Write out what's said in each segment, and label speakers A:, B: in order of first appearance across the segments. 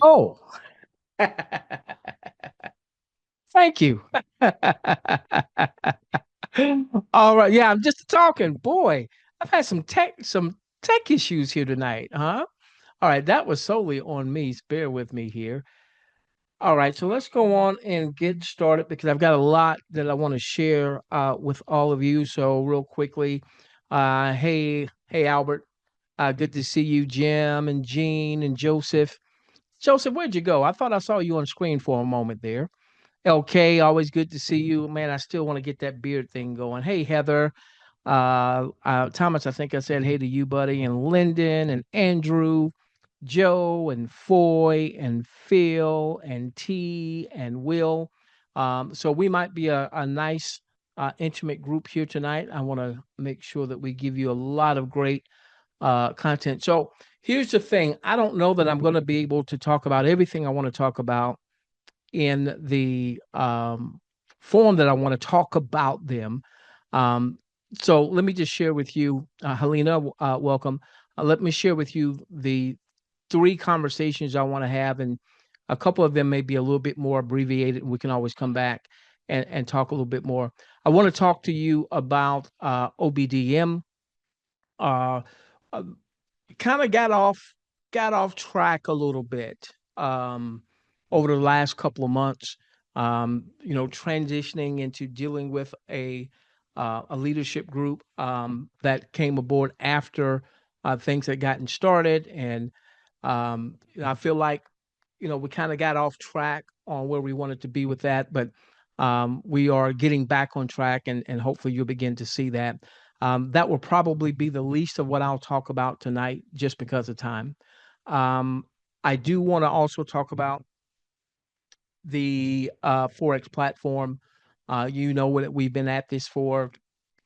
A: Oh, thank you. All right. Yeah, I'm just talking. Boy, I've had some tech issues here tonight, huh? All right, that was solely on me. Bear with me here. All right, so let's go on and get started because I've got a lot that I want to share with all of you. So real quickly, hey Albert, good to see you, Jim and Jean and Joseph. Joseph, where'd you go? I thought I saw you on screen for a moment there. LK, always good to see you. Man, I still want to get that beard thing going. Hey, Heather. Thomas, I think I said hey to you, buddy, and Lyndon and Andrew, Joe and Foy and Phil and T and Will. So we might be a nice, intimate group here tonight. I want to make sure that we give you a lot of great content. So here's the thing. I don't know that I'm going to be able to talk about everything I want to talk about in the form that I want to talk about them. Um, so let me just share with you, Helena, welcome. Let me share with you the three conversations I want to have, and a couple of them may be a little bit more abbreviated, and we can always come back and talk a little bit more. I want to talk to you about OBDM. Uh, uh, kind of got off track a little bit over the last couple of months. Transitioning into dealing with a leadership group that came aboard after things had gotten started, and I feel like we kind of got off track on where we wanted to be with that, but we are getting back on track, and hopefully you'll begin to see that. That will probably be the least of what I'll talk about tonight, just because of time. Um, I do want to also talk about the Forex platform. You know what we've been at this for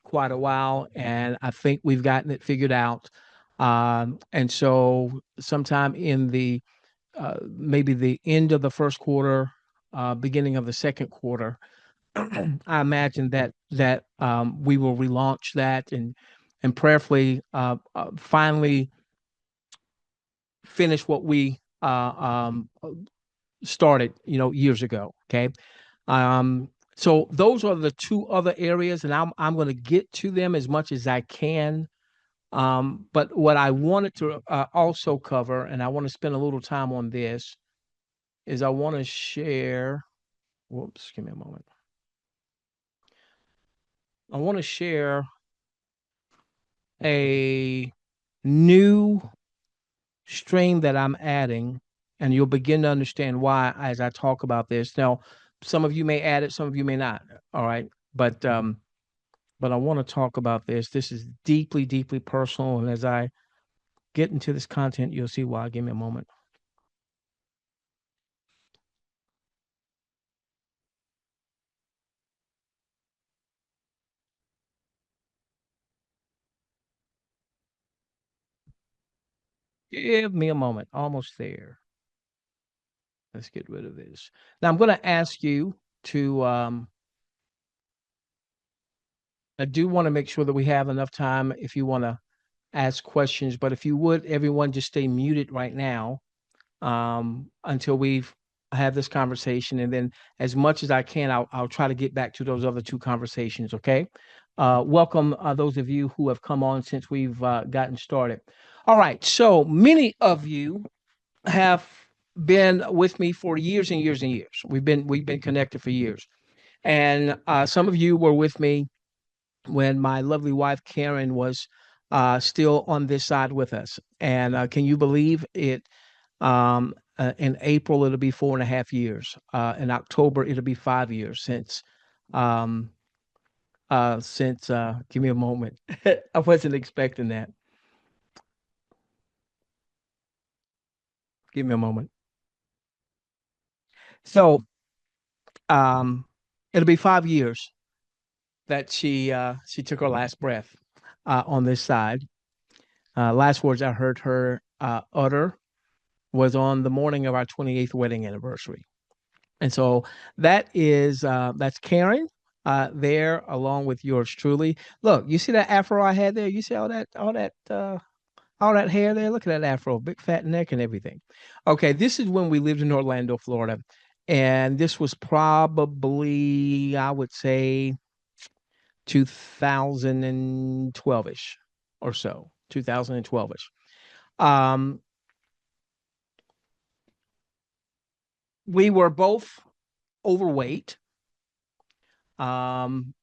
A: quite a while, and I think we've gotten it figured out. And so, sometime in the maybe the end of the first quarter, beginning of the second quarter, I imagine that we will relaunch that and prayerfully finally finish what we started, years ago. Okay. So those are the two other areas, and I'm going to get to them as much as I can. But what I wanted to also cover, and I want to spend a little time on this, is I want to share. Whoops, give me a moment. I want to share a new stream that I'm adding, and you'll begin to understand why as I talk about this. Now, some of you may add it, some of you may not. All right, but I want to talk about this. This is deeply, deeply personal, and as I get into this content, you'll see why. Give me a moment. Give me a moment. Almost there. Let's get rid of this. Now I'm going to ask you to. I do want to make sure that we have enough time if you want to ask questions, but if you would, everyone just stay muted right now until we've had this conversation, and then as much as I can, I'll try to get back to those other two conversations. Okay. Welcome those of you who have come on since we've gotten started. All right. So many of you have been with me for years and years and years. We've been connected for years, and some of you were with me when my lovely wife Karen was still on this side with us. And can you believe it? In April, it'll be 4.5 years. In October, it'll be 5 years um, give me a moment. I wasn't expecting that. Give me a moment. So, um, it'll be 5 years that she took her last breath on this side. Last words I heard her utter was on the morning of our 28th wedding anniversary. And so that's Karen there along with yours truly. Look, you see that afro I had there? You see all that all that hair there. Look at that afro, big fat neck and everything. Okay, this is when we lived in Orlando, Florida. And this was probably, I would say, 2012-ish or so, 2012-ish. Um, we were both overweight. Um,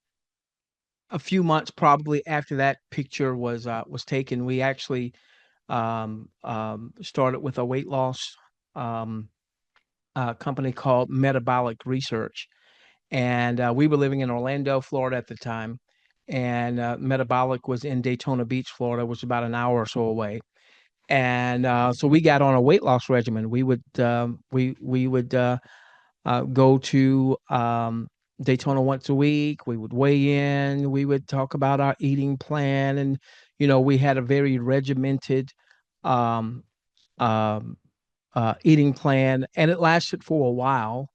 A: a few months probably after that picture was taken, we actually started with a weight loss um, company called Metabolic Research, and we were living in Orlando, Florida at the time, and Metabolic was in Daytona Beach, Florida, which was about an hour or so away. And so we got on a weight loss regimen. We would go to Daytona once a week. We would weigh in. We would talk about our eating plan, and we had a very regimented um, um, eating plan, and it lasted for a while.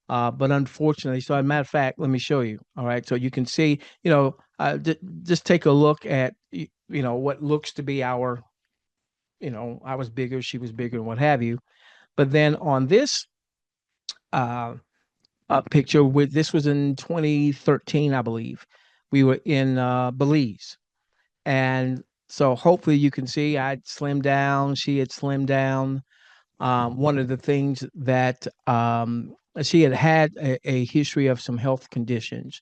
A: But unfortunately, so as a matter of fact, let me show you. All right, so you can see, just take a look at, what looks to be our, I was bigger, she was bigger, and what have you. But then on this uh, picture, with this was in 2013, I believe. We were in Belize, and so hopefully you can see I'd slimmed down. She had slimmed down. One of the things that she had a history of some health conditions.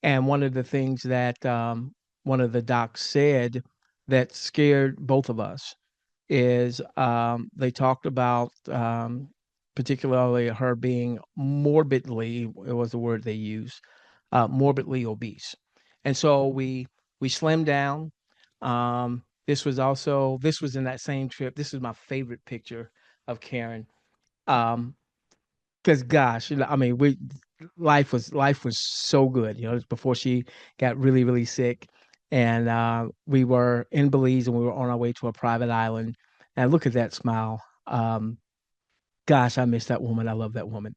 A: And one of the things that one of the docs said that scared both of us is they talked about particularly her being morbidly, it was the word they used, morbidly obese. And so we slimmed down. This was in that same trip. This is my favorite picture of Karen. Um, because gosh, I mean, we life was so good. It was before she got really, really sick, and we were in Belize, and we were on our way to a private island. And look at that smile. Gosh, I miss that woman. I love that woman.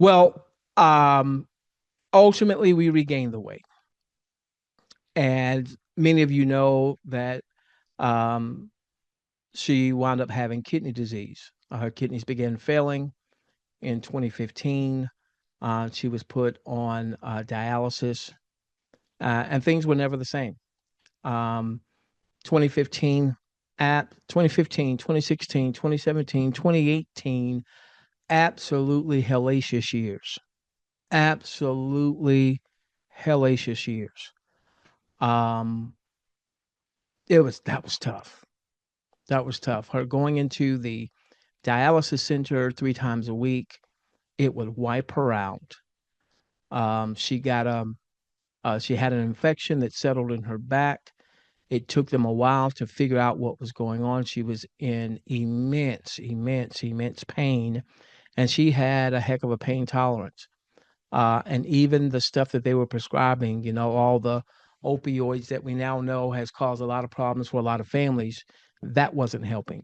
A: Well, ultimately, we regained the weight, and many of you know that um, she wound up having kidney disease. Her kidneys began failing in 2015. She was put on dialysis, and things were never the same. Um, 2015, 2015, 2016, 2017, 2018, absolutely hellacious years. Absolutely hellacious years. Um, that was tough. That was tough. Her going into the dialysis center 3 times a week, it would wipe her out. She got she had an infection that settled in her back. It took them a while to figure out what was going on. She was in immense, immense, immense pain, and she had a heck of a pain tolerance. And even the stuff that they were prescribing, all the opioids that we now know has caused a lot of problems for a lot of families, that wasn't helping.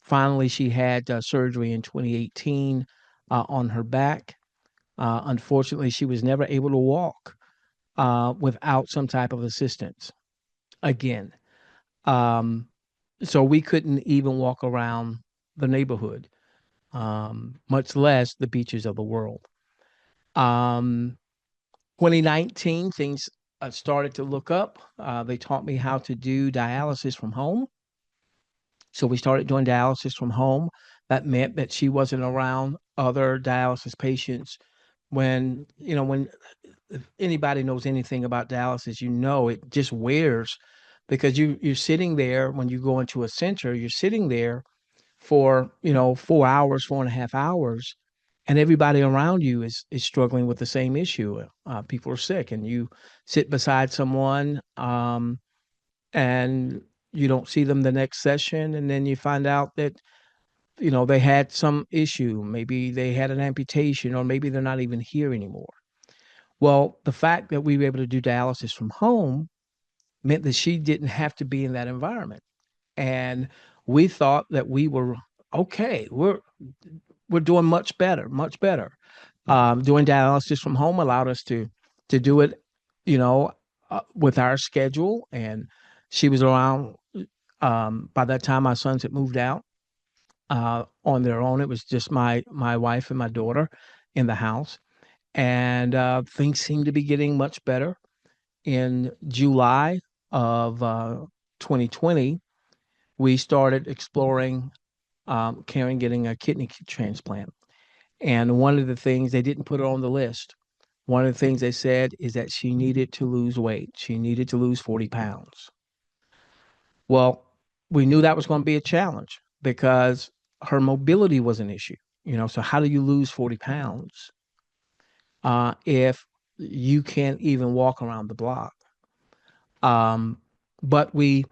A: Finally, she had surgery in 2018 on her back. Unfortunately, she was never able to walk without some type of assistance again. Um, so we couldn't even walk around the neighborhood, much less the beaches of the world. Um, 2019, things started to look up. They taught me how to do dialysis from home. So we started doing dialysis from home. That meant that she wasn't around other dialysis patients. When if anybody knows anything about dialysis, it just wears, because you're sitting there when you go into a center, you're sitting there for 4 hours, 4.5 hours, and everybody around you is struggling with the same issue. People are sick, and you sit beside someone, and you don't see them the next session, and then you find out that they had some issue. Maybe they had an amputation, or maybe they're not even here anymore. Well, the fact that we were able to do dialysis from home meant that she didn't have to be in that environment. And we thought that we were okay. We're doing much better, much better. Doing dialysis from home allowed us to do it, with our schedule, and She was around. By that time, my sons had moved out on their own. It was just my wife and my daughter in the house, and things seemed to be getting much better. In July of 2020, we started exploring Karen getting a kidney transplant. And one of the things they didn't put her on the list. One of the things they said is that she needed to lose weight. She needed to lose 40 pounds. Well, we knew that was going to be a challenge because her mobility was an issue. So how do you lose 40 pounds if you can't even walk around the block? Um, but we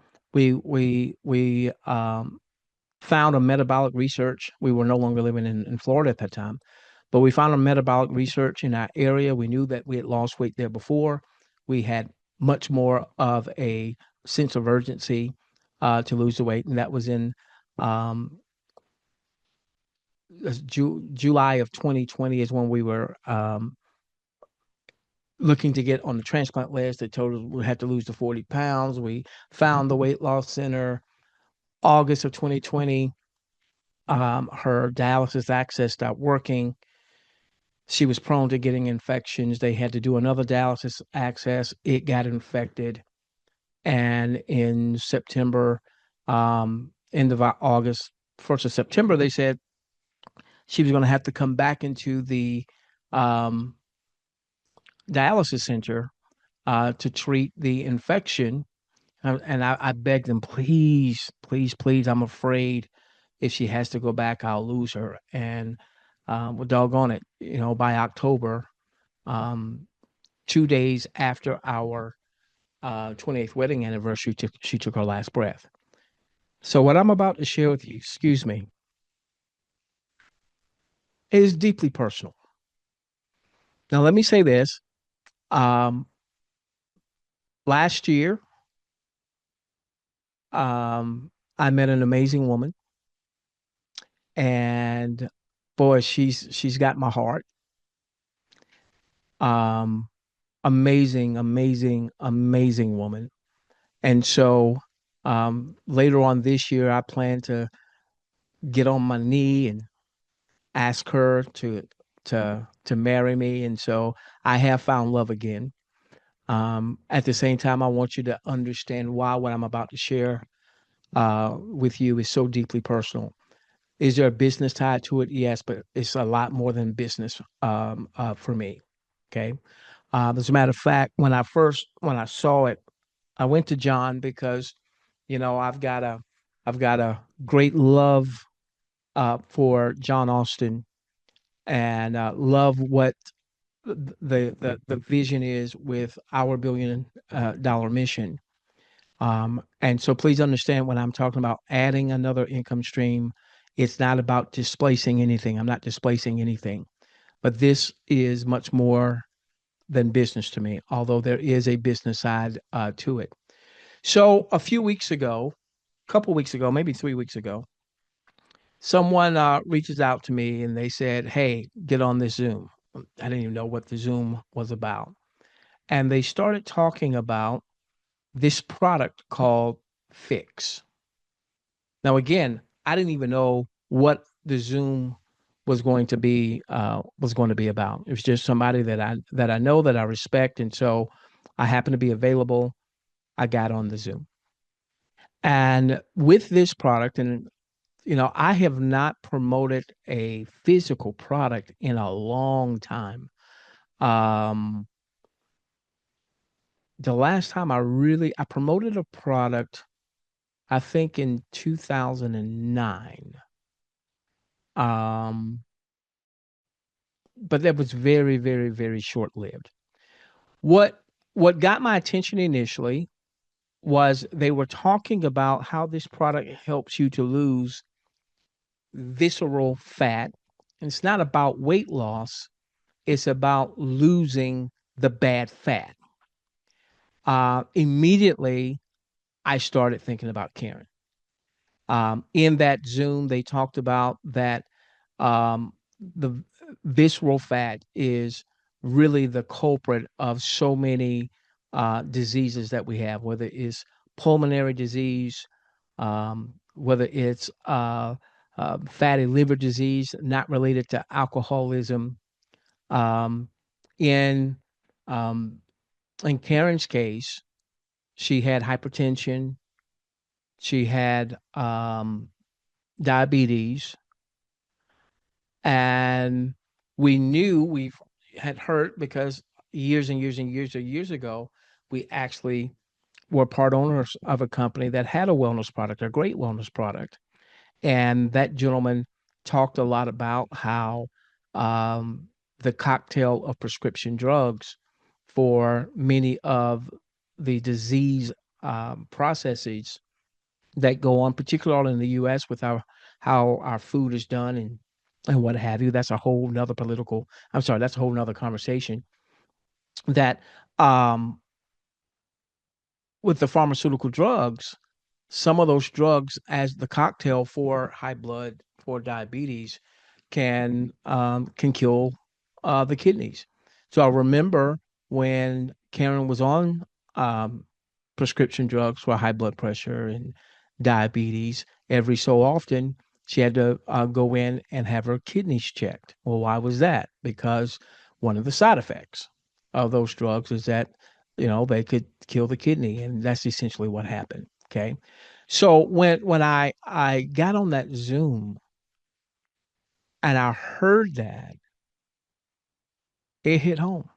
A: found a metabolic research. We were no longer living in Florida at that time, but we found a metabolic research in our area. We knew that we had lost weight there before. We had much more of a sense of urgency to lose the weight, and that was in um, July of 2020 is when we were looking to get on the transplant list. They told us we had to lose the 40 pounds. We found the weight loss center August of 2020. Her dialysis access stopped working. She was prone to getting infections. They had to do another dialysis access. It got infected. And in September, end of August, 1st of September, they said she was going to have to come back into the um, dialysis center to treat the infection. And I begged them, please, please, please, I'm afraid if she has to go back, I'll lose her. And well, doggone it, by October, um, 2 days after our 28th wedding anniversary, she took her last breath. So what I'm about to share with you, excuse me, is deeply personal. Now, let me say this. Um, Last year, I met an amazing woman, and boy, she's got my heart. Um, Amazing, amazing, amazing woman. And so later on this year, I plan to get on my knee and ask her to marry me. And so I have found love again. At the same time, I want you to understand why what I'm about to share with you is so deeply personal. Is there a business tied to it? Yes, but it's a lot more than business for me. Okay. As a matter of fact, when I saw it, I went to John because, I've got a great love for John Austin and love what the vision is with our $1 billion mission. And so please understand when I'm talking about adding another income stream, it's not about displacing anything. I'm not displacing anything, but this is much more than business to me, although there is a business side to it. So a few weeks ago, a couple weeks ago, maybe 3 weeks ago, someone reaches out to me and they said, "Hey, get on this Zoom." I didn't even know what the Zoom was about. And they started talking about this product called Phix. Now, again, I didn't even know what the Zoom was going to be about. It was just somebody that I know that I respect, and so I happened to be available. I got on the Zoom, and with this product, and I have not promoted a physical product in a long time. Um, the last time I promoted a product, I think in 2009. Um, but that was very, very, very short lived. What what got my attention initially was they were talking about how this product helps you to lose visceral fat. And it's not about weight loss, it's about losing the bad fat. Immediately, I started thinking about Karen. In that Zoom, they talked about that the visceral fat is really the culprit of so many diseases that we have, whether it's pulmonary disease, whether it's fatty liver disease not related to alcoholism. Um, in um, in Karen's case, she had hypertension, she had diabetes, and we had heard because years and years and years ago, we actually were part owners of a company that had a wellness product, a great wellness product. And that gentleman talked a lot about how um, the cocktail of prescription drugs for many of the disease processes that go on, particularly in the U.S. with our how our food is done and what have you. That's a whole nother political. I'm sorry, that's a whole nother conversation. That um, with the pharmaceutical drugs, some of those drugs as the cocktail for high blood for diabetes can kill the kidneys. So I remember when Karen was on um, prescription drugs for high blood pressure and diabetes. Every so often, she had to go in and have her kidneys checked. Well, why was that? Because one of the side effects of those drugs is that they could kill the kidney, and that's essentially what happened. Okay, so when I got on that Zoom and I heard that, it hit home.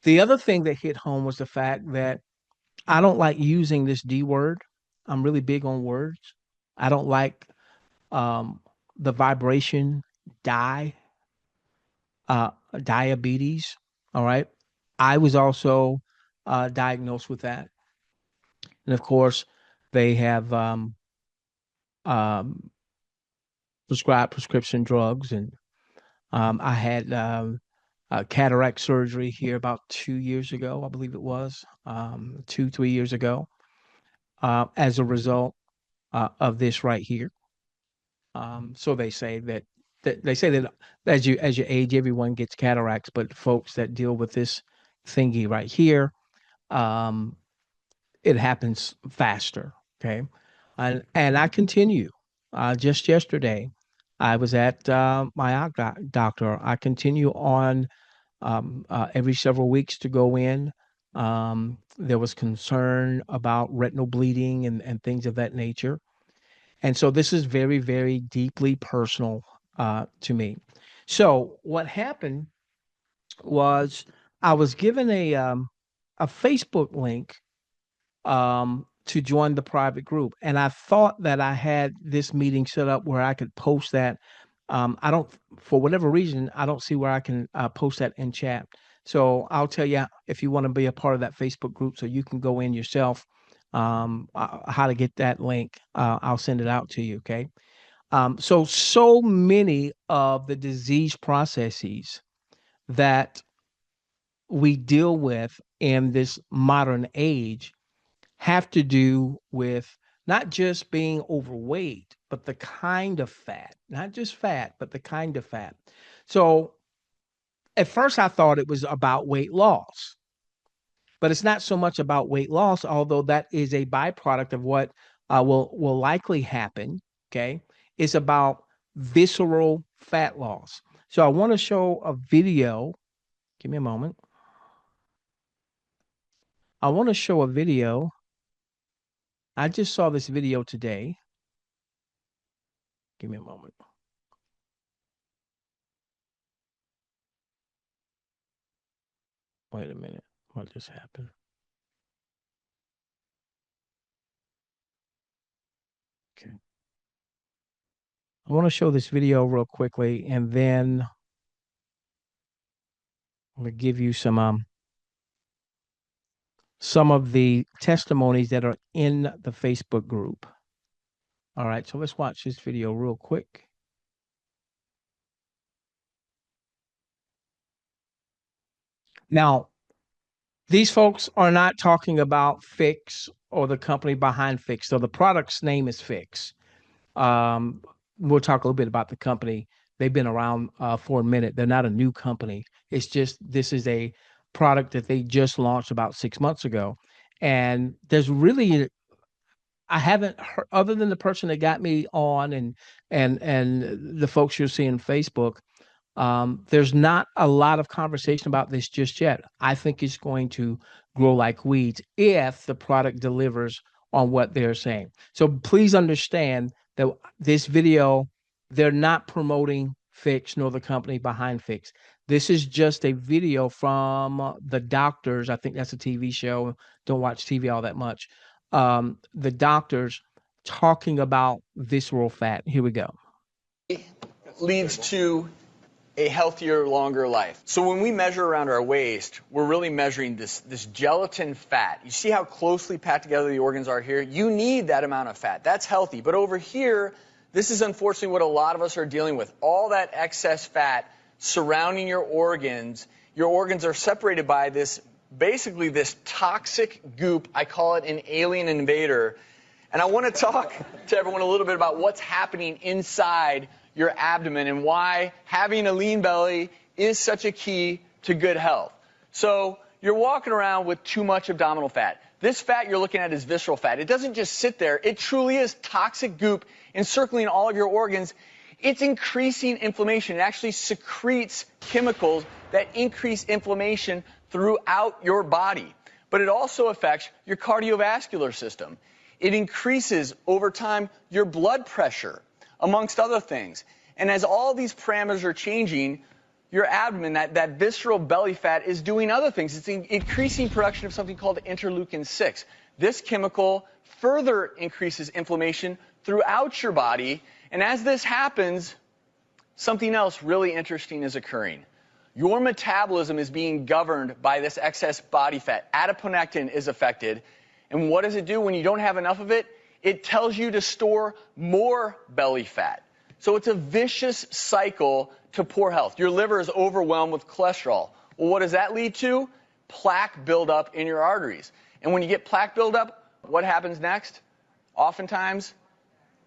A: The other thing that hit home was the fact that I don't like using this D word. I'm really big on words. I don't like um, the vibration di uh, diabetes. All right. I was also diagnosed with that, and of course, they have um, prescribed prescription drugs, and I had cataract surgery here about 2 years ago, I believe it was 2, 3 years ago, as a result of this right here. So they say that they say that as you age, everyone gets cataracts, but folks that deal with this thingy right here, um, it happens faster. Okay, and I continue. Just yesterday, I was at my eye doctor. I continue on every several weeks to go in. There was concern about retinal bleeding and things of that nature. And so this is very, very deeply personal to me. So what happened was I was given a Facebook link to join the private group, and I thought that I had this meeting set up where I could post that. I don't, for whatever reason, I don't see where I can post that in chat. So I'll tell you if you want to be a part of that Facebook group, so you can go in yourself. How to get that link? I'll send it out to you. Okay. So many of the disease processes that we deal with in this modern age have to do with not just being overweight, but the kind of fat, not just fat, but the kind of fat. So at first I thought it was about weight loss, but it's not so much about weight loss, although that is a byproduct of what will likely happen. Okay, it's about visceral fat loss. So I want to show a video. Give me a moment. I want to show a video. I just saw this video today. Give me a moment. Wait a minute. What just happened? Okay. I want to show this video real quickly, and then I'm going to give you some of the testimonies that are in the Facebook group. All right, so let's watch this video real quick. Now, these folks are not talking about Phix or the company behind Phix. So the product's name is Phix. Um, we'll talk a little bit about the company. They've been around for a minute. They're not a new company. It's just this is a product that they just launched about 6 months ago. And there's really, I haven't heard, other than the person that got me on and the folks you're seeing on Facebook, there's not a lot of conversation about this just yet. I think it's going to grow like weeds if the product delivers on what they're saying. So please understand that this video, they're not promoting Phix nor the company behind Phix. This is just a video from the doctors. I think that's a TV show. Don't watch TV all that much. The doctors talking about visceral fat. Here we go.
B: Leads to a healthier, longer life. So when we measure around our waist, we're really measuring this gelatin fat. You see how closely packed together the organs are here? You need that amount of fat. That's healthy. But over here, this is unfortunately what a lot of us are dealing with. All that excess fat surrounding your organs. Your organs are separated by this, basically this toxic goop. I call it an alien invader. And I want to talk to everyone a little bit about what's happening inside your abdomen and why having a lean belly is such a key to good health. So you're walking around with too much abdominal fat. This fat you're looking at is visceral fat. It doesn't just sit there. It truly is toxic goop encircling all of your organs. It's increasing inflammation. It actually secretes chemicals that increase inflammation throughout your body. But it also affects your cardiovascular system. It increases over time your blood pressure, amongst other things. And as all these parameters are changing, your abdomen, that visceral belly fat, is doing other things. It's increasing production of something called interleukin-6. This chemical further increases inflammation throughout your body. And as this happens, something else really interesting is occurring. Your metabolism is being governed by this excess body fat. Adiponectin is affected. And what does it do when you don't have enough of it? It tells you to store more belly fat. So it's a vicious cycle to poor health. Your liver is overwhelmed with cholesterol. Well, what does that lead to? Plaque buildup in your arteries. And when you get plaque buildup, what happens next? Oftentimes,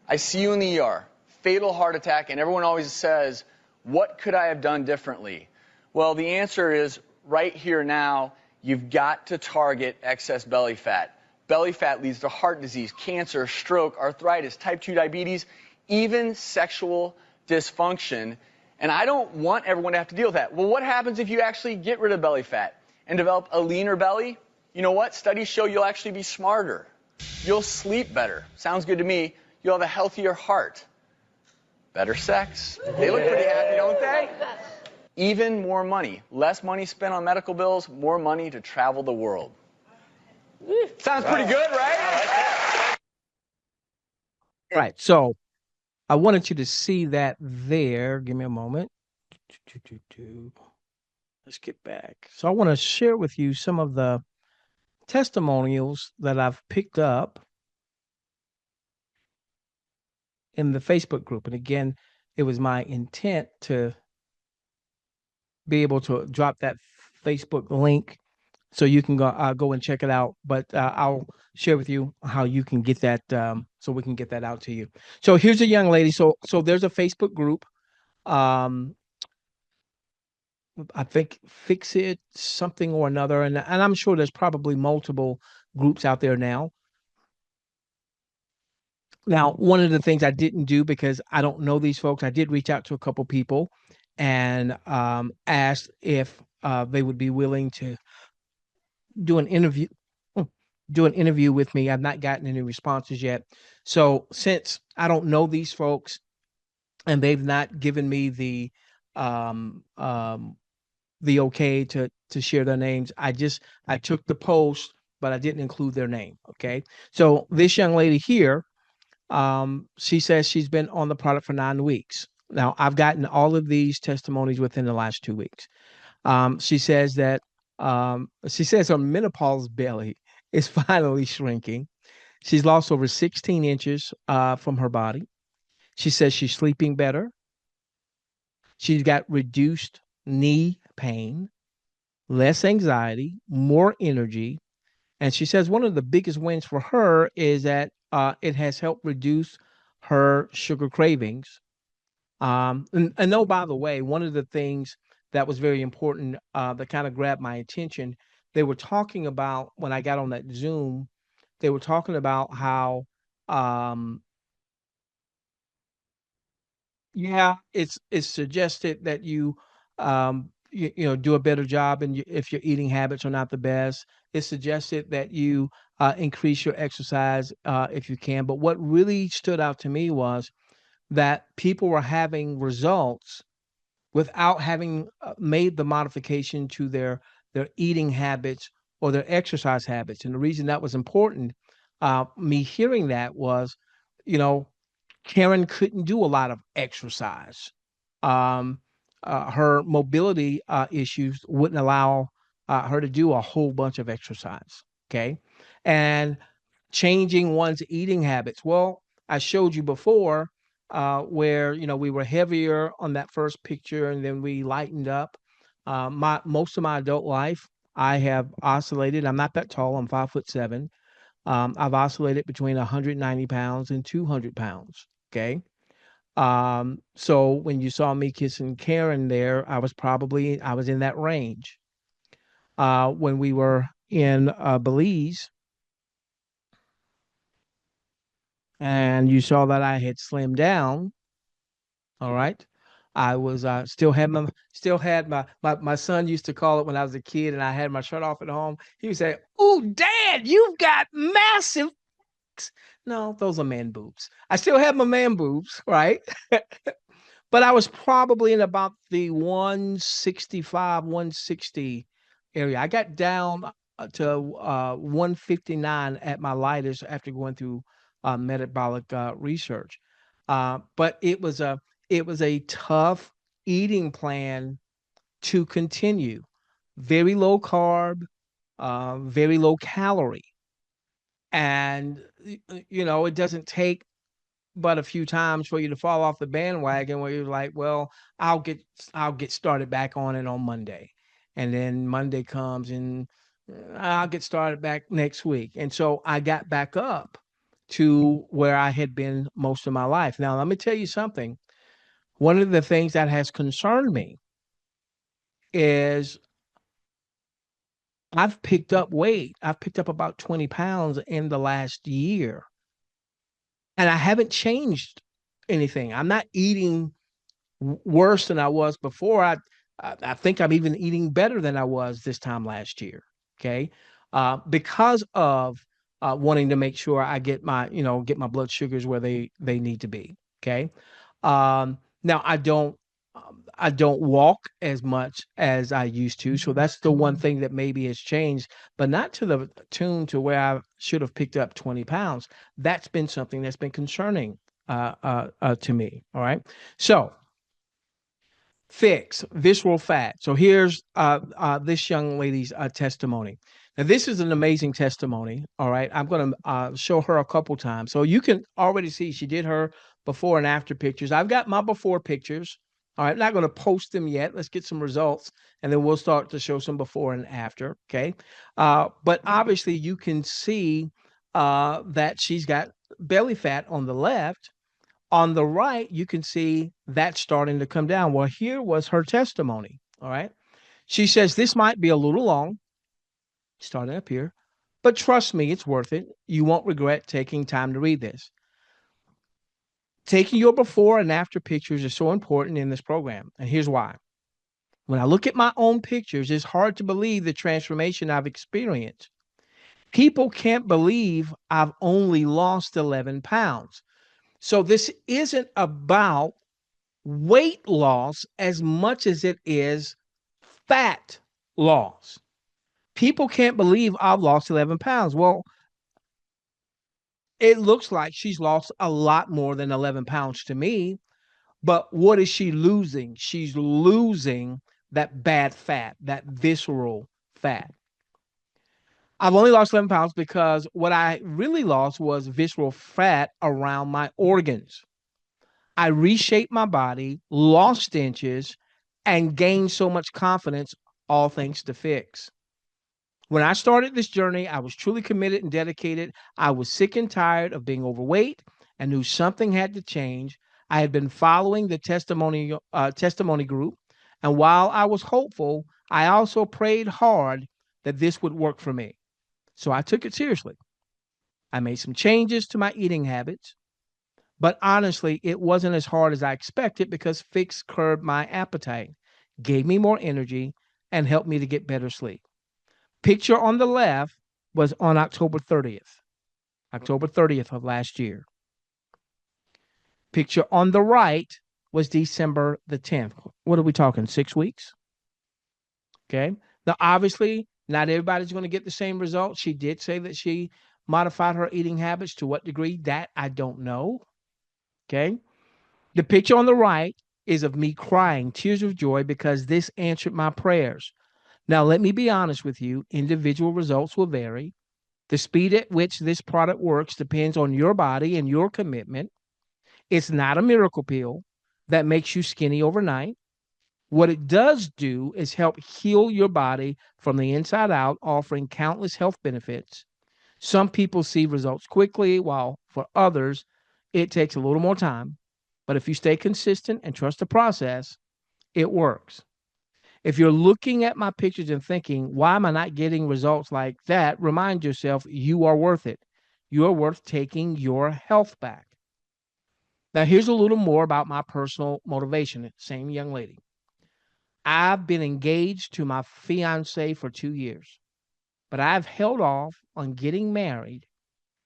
B: I see you in the ER, fatal heart attack, and everyone always says, what could I have done differently? Well, the answer is right here now, you've got to target excess belly fat. Belly fat leads to heart disease, cancer, stroke, arthritis, type 2 diabetes, even sexual dysfunction. And I don't want everyone to have to deal with that. Well, what happens if you actually get rid of belly fat and develop a leaner belly? You know what? Studies show you'll actually be smarter. You'll sleep better. Sounds good to me. You'll have a healthier heart. Better sex. They look pretty happy, don't they? Even more money. Less money spent on medical bills, more money to travel the world. Sounds pretty good, right?
A: Right. So I wanted you to see that there. Give me a moment. Let's get back. So I want to share with you some of the testimonials that I've picked up in the Facebook group. And again, it was my intent to be able to drop that Facebook link so you can go and check it out. But I'll share with you how you can get that, so we can get that out to you. So here's a young lady. So there's a Facebook group. I think Fix It something or another, and I'm sure there's probably multiple groups out there now. Now, one of the things I didn't do because I don't know these folks, I did reach out to a couple people and asked if they would be willing to do an interview with me. I've not gotten any responses yet. So since I don't know these folks and they've not given me the okay to share their names, I took the post, but I didn't include their name. Okay. So this young lady here, she says she's been on the product for 9 weeks. Now I've gotten all of these testimonies within the last 2 weeks. She says that she says her menopause belly is finally shrinking. She's lost over 16 inches from her body. She says she's sleeping better. She's got reduced knee pain, less anxiety, more energy. And she says one of the biggest wins for her is that it has helped reduce her sugar cravings. And no, by the way, one of the things that was very important that kind of grabbed my attention they were talking about when I got on that Zoom, they were talking about how um yeah, it's suggested that you know, do a better job, and if your eating habits are not the best, it's suggested that you increase your exercise if you can. But what really stood out to me was that people were having results without having made the modification to their eating habits or their exercise habits. And the reason that was important, me hearing that was, you know, Karen couldn't do a lot of exercise. Um, her mobility issues wouldn't allow her to do a whole bunch of exercise. Okay. And changing one's eating habits. Well, I showed you before where, you know, we were heavier on that first picture and then we lightened up. My most of my adult life, I have oscillated. I'm not that tall. I'm 5'7". I've oscillated between 190 pounds and 200 pounds. Okay. So when you saw me kissing Karen there, I was in that range. When we were in Belize and you saw that I had slimmed down, all right. I was still had my son used to call it when I was a kid and I had my shirt off at home. He would say, "Ooh, Dad, you've got massive." No, those are man boobs. I still have my man boobs, right? But I was probably in about the 165, 160 area. I got down to 159 at my lightest after going through metabolic research. But it was a tough eating plan to continue. Very low carb, very low calorie, and you know it doesn't take but a few times for you to fall off the bandwagon where you're like, well, I'll get I'll get started back on it on Monday. And then Monday comes and I'll get started back next week. And so I got back up to where I had been most of my life. Now, let me tell you something. One of the things that has concerned me is I've picked up weight. I've picked up about 20 pounds in the last year, and I haven't changed anything. I'm not eating worse than I was before. I think I'm even eating better than I was this time last year. Okay, because of wanting to make sure I get my get my blood sugars where they need to be. Okay, now I don't walk as much as I used to, so that's the one thing that maybe has changed, but not to the tune to where I should have picked up 20 pounds. That's been something that's been concerning to me. All right, so Phix, visceral fat. So here's this young lady's testimony. Now, this is an amazing testimony. All right. I'm going to show her a couple times. So you can already see she did her before and after pictures. I've got my before pictures. All right. I'm not going to post them yet. Let's get some results and then we'll start to show some before and after. Okay. But obviously, you can see that she's got belly fat on the left. On the right, you can see that starting to come down. Well, here was her testimony. All right. She says, this might be a little long, starting up here, but trust me, it's worth it. You won't regret taking time to read this. Taking your before and after pictures is so important in this program. And here's why. When I look at my own pictures, it's hard to believe the transformation I've experienced. People can't believe I've only lost 11 pounds. So this isn't about weight loss as much as it is fat loss. People can't believe I've lost 11 pounds. Well, it looks like she's lost a lot more than 11 pounds to me. But what is she losing? She's losing that bad fat, that visceral fat. I've only lost 11 pounds because what I really lost was visceral fat around my organs. I reshaped my body, lost inches, and gained so much confidence, all thanks to Phix. When I started this journey, I was truly committed and dedicated. I was sick and tired of being overweight and knew something had to change. I had been following the testimony group, and while I was hopeful, I also prayed hard that this would work for me. So I took it seriously. I made some changes to my eating habits, but honestly, it wasn't as hard as I expected because Phix curbed my appetite, gave me more energy, and helped me to get better sleep. Picture on the left was on October 30th of last year. Picture on the right was December the 10th. What are we talking? 6 weeks? Okay. Now, obviously, not everybody's going to get the same result. She did say that she modified her eating habits. To what degree? That I don't know. Okay. The picture on the right is of me crying tears of joy because this answered my prayers. Now, let me be honest with you, individual results will vary. The speed at which this product works depends on your body and your commitment. It's not a miracle pill that makes you skinny overnight. What it does do is help heal your body from the inside out, offering countless health benefits. Some people see results quickly, while for others, it takes a little more time. But if you stay consistent and trust the process, it works. If you're looking at my pictures and thinking, why am I not getting results like that? Remind yourself you are worth it. You are worth taking your health back. Now, here's a little more about my personal motivation. Same young lady. I've been engaged to my fiance for 2 years, but I've held off on getting married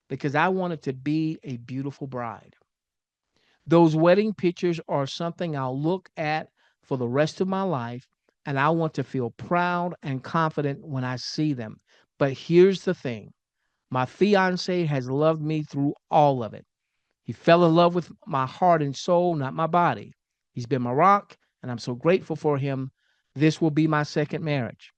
A: because I wanted to be a beautiful bride. Those wedding pictures are something I'll look at for the rest of my life, and I want to feel proud and confident when I see them. But here's the thing, my fiance has loved me through all of it. He fell in love with my heart and soul, not my body. He's been my rock, and I'm so grateful for him. This will be my second marriage.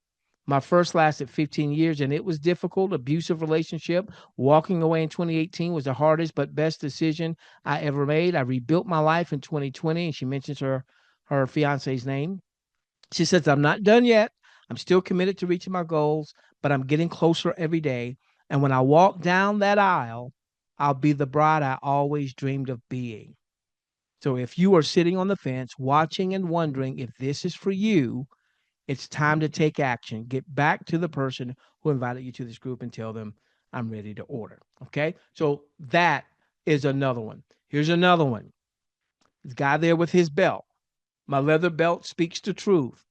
A: My first lasted 15 years, and it was difficult, abusive relationship. Walking away in 2018 was the hardest but best decision I ever made. I rebuilt my life in 2020, and she mentions her fiance's name. She says, I'm not done yet. I'm still committed to reaching my goals, but I'm getting closer every day. And when I walk down that aisle, I'll be the bride I always dreamed of being. So if you are sitting on the fence, watching and wondering if this is for you, it's time to take action. Get back to the person who invited you to this group and tell them, I'm ready to order. Okay? So that is another one. Here's another one. This guy there with his belt. My leather belt speaks the truth.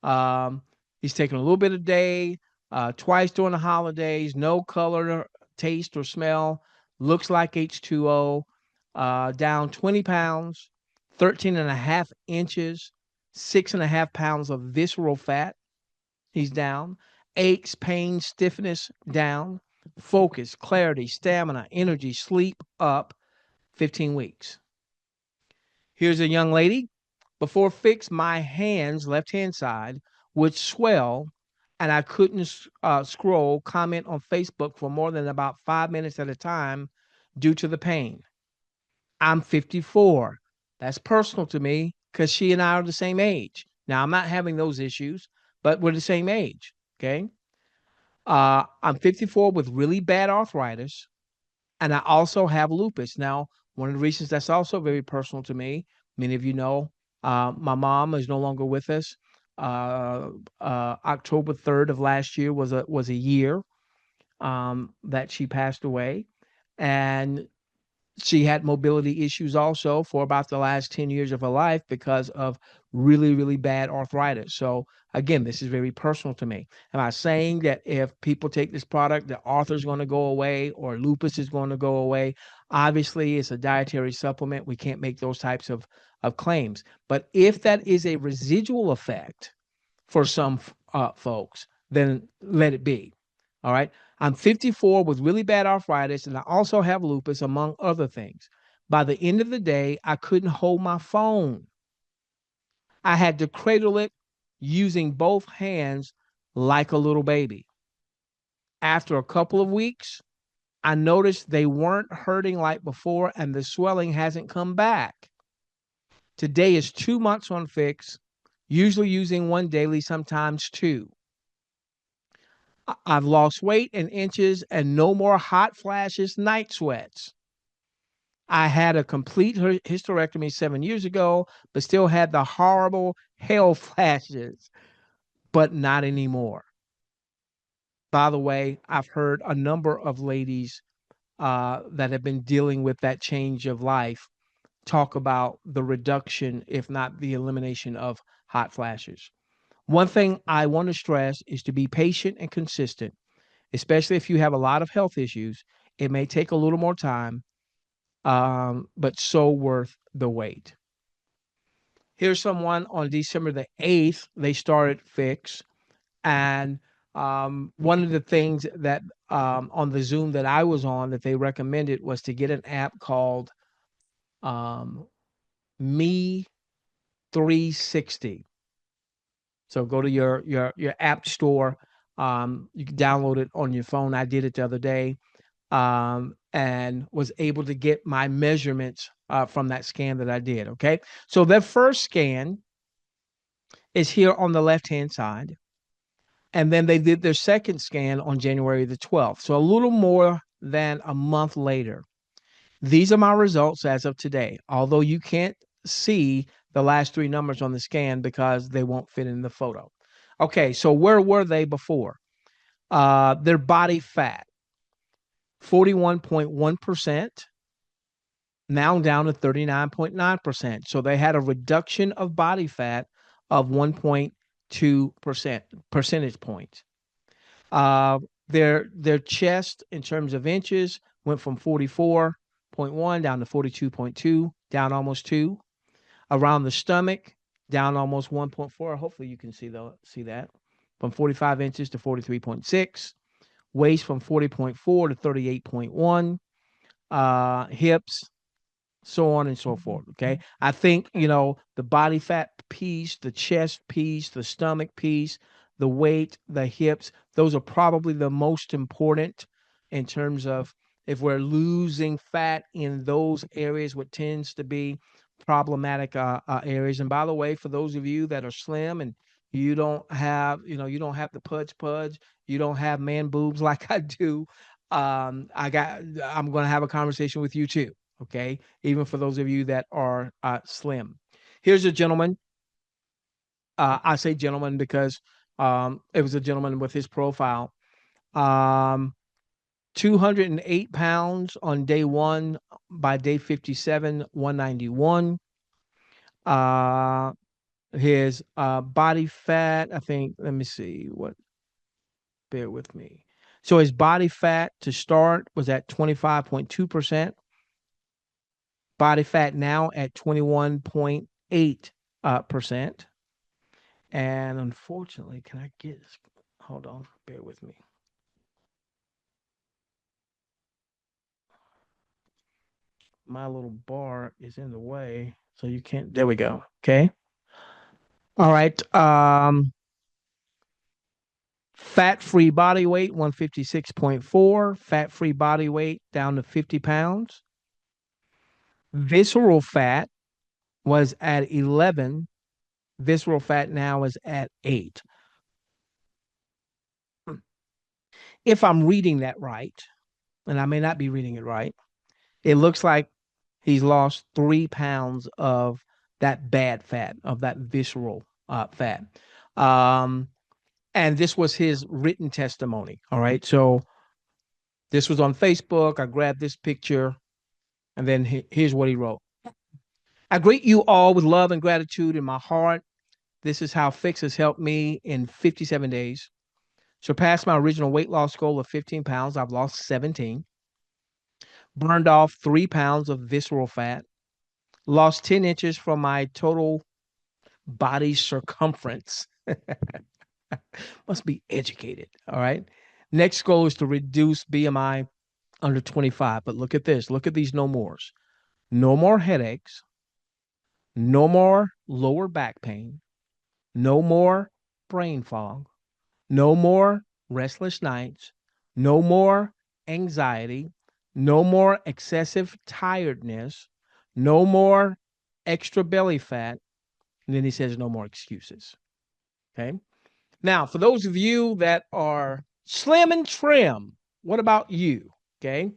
A: Um, he's taking a little bit a day, twice during the holidays, no color, taste, or smell. Looks like H2O. Down 20 pounds, 13 and a half inches, 6.5 pounds of visceral fat. He's down. Aches, pain, stiffness, down. Focus, clarity, stamina, energy, sleep, up. 15 weeks. Here's a young lady. Before Phix, my hands, left hand side, would swell, and I couldn't scroll, comment on Facebook for more than about 5 minutes at a time due to the pain. I'm 54. That's personal to me because she and I are the same age. Now, I'm not having those issues, but we're the same age. Okay. I'm 54 with really bad arthritis, and I also have lupus. Now, one of the reasons that's also very personal to me, many of you know, my mom is no longer with us. October 3rd of last year was a year that she passed away, and she had mobility issues also for about the last 10 years of her life because of really, really bad arthritis. So again, this is very personal to me. Am I saying that if people take this product, the arthur's going to go away or lupus is going to go away? Obviously, it's a dietary supplement. We can't make those types of claims. But if that is a residual effect for some folks, then let it be. All right. I'm 54 with really bad arthritis, and I also have lupus, among other things. By the end of the day, I couldn't hold my phone. I had to cradle it using both hands like a little baby. After a couple of weeks, I noticed they weren't hurting like before, and the swelling hasn't come back. Today is 2 months on Phix, usually using one daily, sometimes two. I've lost weight in inches and no more hot flashes, night sweats. I had a complete hysterectomy 7 years ago, but still had the horrible hell flashes, but not anymore. By the way, I've heard a number of ladies that have been dealing with that change of life talk about the reduction, if not the elimination, of hot flashes. One thing I want to stress is to be patient and consistent, especially if you have a lot of health issues. It may take a little more time, but so worth the wait. Here's someone on December the 8th, they started Phix. And one of the things that on the Zoom that I was on that they recommended was to get an app called um, Me 360. So go to your app store. You can download it on your phone. I did it the other day, and was able to get my measurements from that scan that I did. Okay, so that first scan is here on the left hand side, and then they did their second scan on January the 12th. So a little more than a month later. These are my results as of today, although you can't see the last three numbers on the scan because they won't fit in the photo. Okay, so where were they before? Their body fat, 41.1%, now down to 39.9%. So they had a reduction of body fat of 1.2% percentage points. Uh, their chest in terms of inches went from 44.1 down to 42.2, down almost 2. Around the stomach, down almost 1.4. Hopefully you can see that. From 45 inches to 43.6. Waist from 40.4 to 38.1. Hips, so on and so forth. Okay. I think, the body fat piece, the chest piece, the stomach piece, the weight, the hips, those are probably the most important in terms of if we're losing fat in those areas, what tends to be problematic areas. And by the way, for those of you that are slim and you don't have the pudge, you don't have man boobs like I do. I'm going to have a conversation with you too. Okay, even for those of you that are slim. Here's a gentleman. I say gentleman because it was a gentleman with his profile. Um, 208 pounds on day one. By day 57, 191. Uh, his body fat, I think, let me see what, bear with me. So his body fat to start was at 25.2%. Body fat now at 21.8 percent. And unfortunately, can I get, hold on, bear with me. My little bar is in the way, so you can't, there we go. Okay. All right. Fat-free body weight, 156.4. Fat-free body weight down to 50 pounds. Visceral fat was at 11. Visceral fat now is at 8. If I'm reading that right, and I may not be reading it right, it looks like he's lost 3 pounds of that bad fat, of that visceral fat. Um, and this was his written testimony. All right. So this was on Facebook. I grabbed this picture, and then here's what he wrote. I greet you all with love and gratitude in my heart. This is how Phix has helped me in 57 days. Surpassed my original weight loss goal of 15 pounds. I've lost 17. Burned off 3 pounds of visceral fat. Lost 10 inches from my total body circumference. Must be educated. All right. Next goal is to reduce BMI under 25. But look at this. Look at these no mores. No more headaches. No more lower back pain. No more brain fog. No more restless nights. No more anxiety. No more excessive tiredness. No more extra belly fat. And then he says, no more excuses. Okay. Now, for those of you that are slim and trim, what about you? Okay.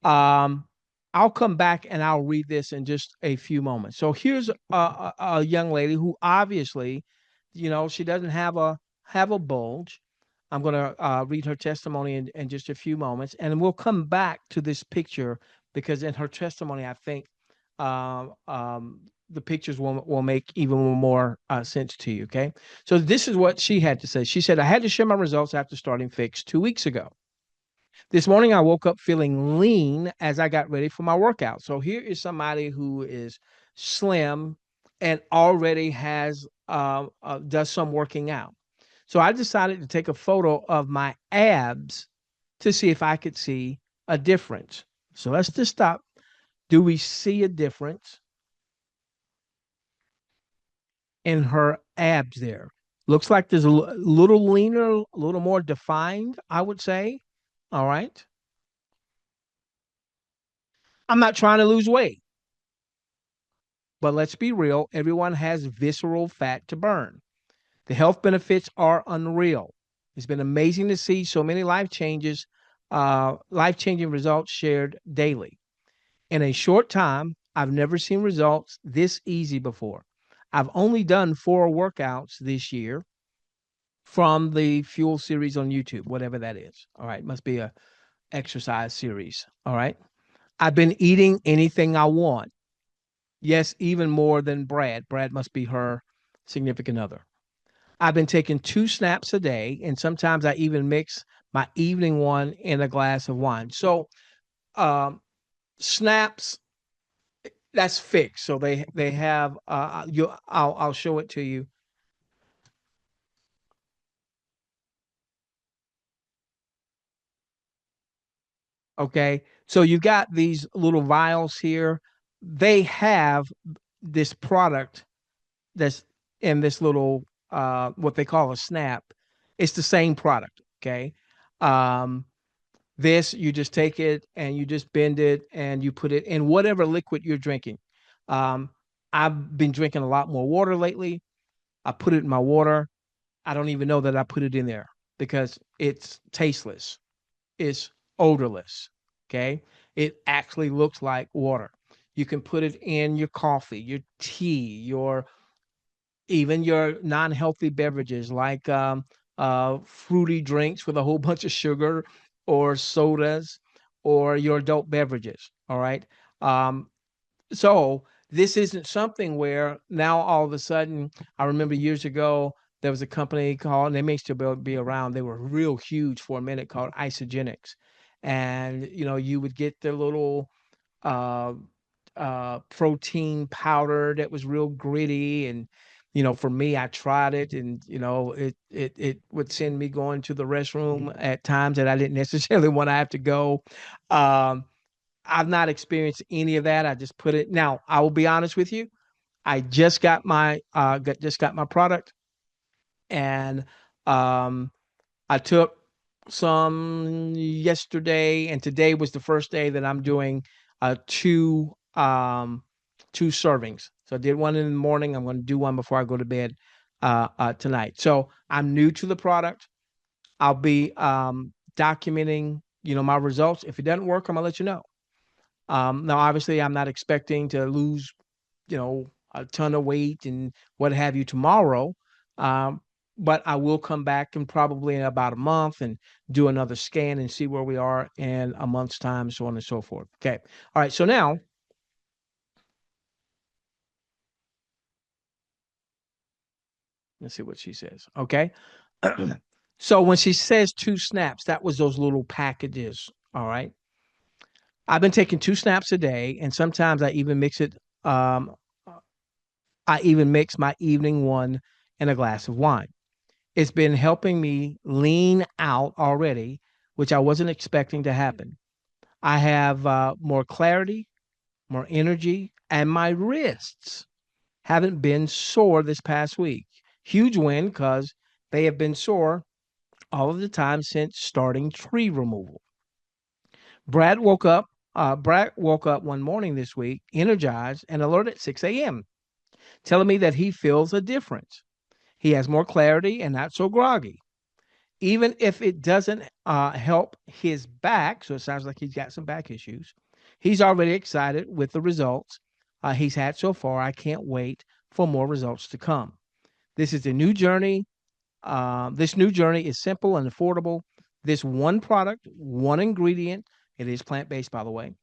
A: Um, I'll come back and I'll read this in just a few moments. So here's a young lady who obviously, she doesn't have a bulge. I'm going to read her testimony in just a few moments, and we'll come back to this picture because in her testimony, I think the pictures will make even more sense to you. Okay. So this is what she had to say. She said, I had to share my results after starting Phix 2 weeks ago. This morning, I woke up feeling lean as I got ready for my workout. So here is somebody who is slim and already has does some working out. So I decided to take a photo of my abs to see if I could see a difference. So let's just stop. Do we see a difference in her abs there? Looks like there's a little leaner, a little more defined, I would say. All right. I'm not trying to lose weight, but let's be real. Everyone has visceral fat to burn. The health benefits are unreal. It's been amazing to see so many life changing results shared daily. In a short time, I've never seen results this easy before. I've only done 4 workouts this year from the Fuel series on YouTube, whatever that is. All right, must be a exercise series. All right. I've been eating anything I want. Yes, even more than Brad. Brad must be her significant other. I've been taking 2 snaps a day, and sometimes I even mix my evening one in a glass of wine. So, um, snaps, that's fixed. So they have I'll show it to you. Okay. So you got these little vials here. They have this product that's in this little what they call a snap. It's the same product. Okay. Um, this you just take it and you just bend it and you put it in whatever liquid you're drinking. Um, I've been drinking a lot more water lately. I put it in my water. I don't even know that I put it in there because it's tasteless. It's odorless. Okay. It actually looks like water. You can put it in your coffee, your tea, your even your non-healthy beverages like fruity drinks with a whole bunch of sugar or sodas or your adult beverages. All right. Um, so this isn't something where now all of a sudden, I remember years ago, there was a company called, and they may still be around. They were real huge for a minute called Isogenics. And, you would get their little uh, protein powder that was real gritty. And, for me, I tried it and, it would send me going to the restroom at times that I didn't necessarily want to have to go. Um, I've not experienced any of that. I just put it. Now, I will be honest with you. I just got my product, and um, I took some yesterday, and today was the first day that I'm doing two two servings. So I did one in the morning. I'm going to do one before I go to bed tonight. So I'm new to the product. I'll be documenting, my results. If it doesn't work, I'm gonna let you know. Now, obviously, I'm not expecting to lose, a ton of weight and what have you tomorrow. Um, but I will come back and probably in about a month and do another scan and see where we are in a month's time, so on and so forth. Okay. All right. So now let's see what she says. Okay. So when she says 2 snaps, that was those little packages. All right. I've been taking 2 snaps a day, and sometimes Um, I even mix my evening one in a glass of wine. It's been helping me lean out already, which I wasn't expecting to happen. I have more clarity, more energy, and my wrists haven't been sore this past week. Huge win because they have been sore all of the time since starting tree removal. Brad woke up one morning this week, energized and alert at 6 a.m., telling me that he feels a difference. He has more clarity and not so groggy. Even if it doesn't help his back, so it sounds like he's got some back issues, he's already excited with the results he's had so far. I can't wait for more results to come. This is a new journey, This new journey is simple and affordable. This one product, one ingredient, it is plant based, by the way,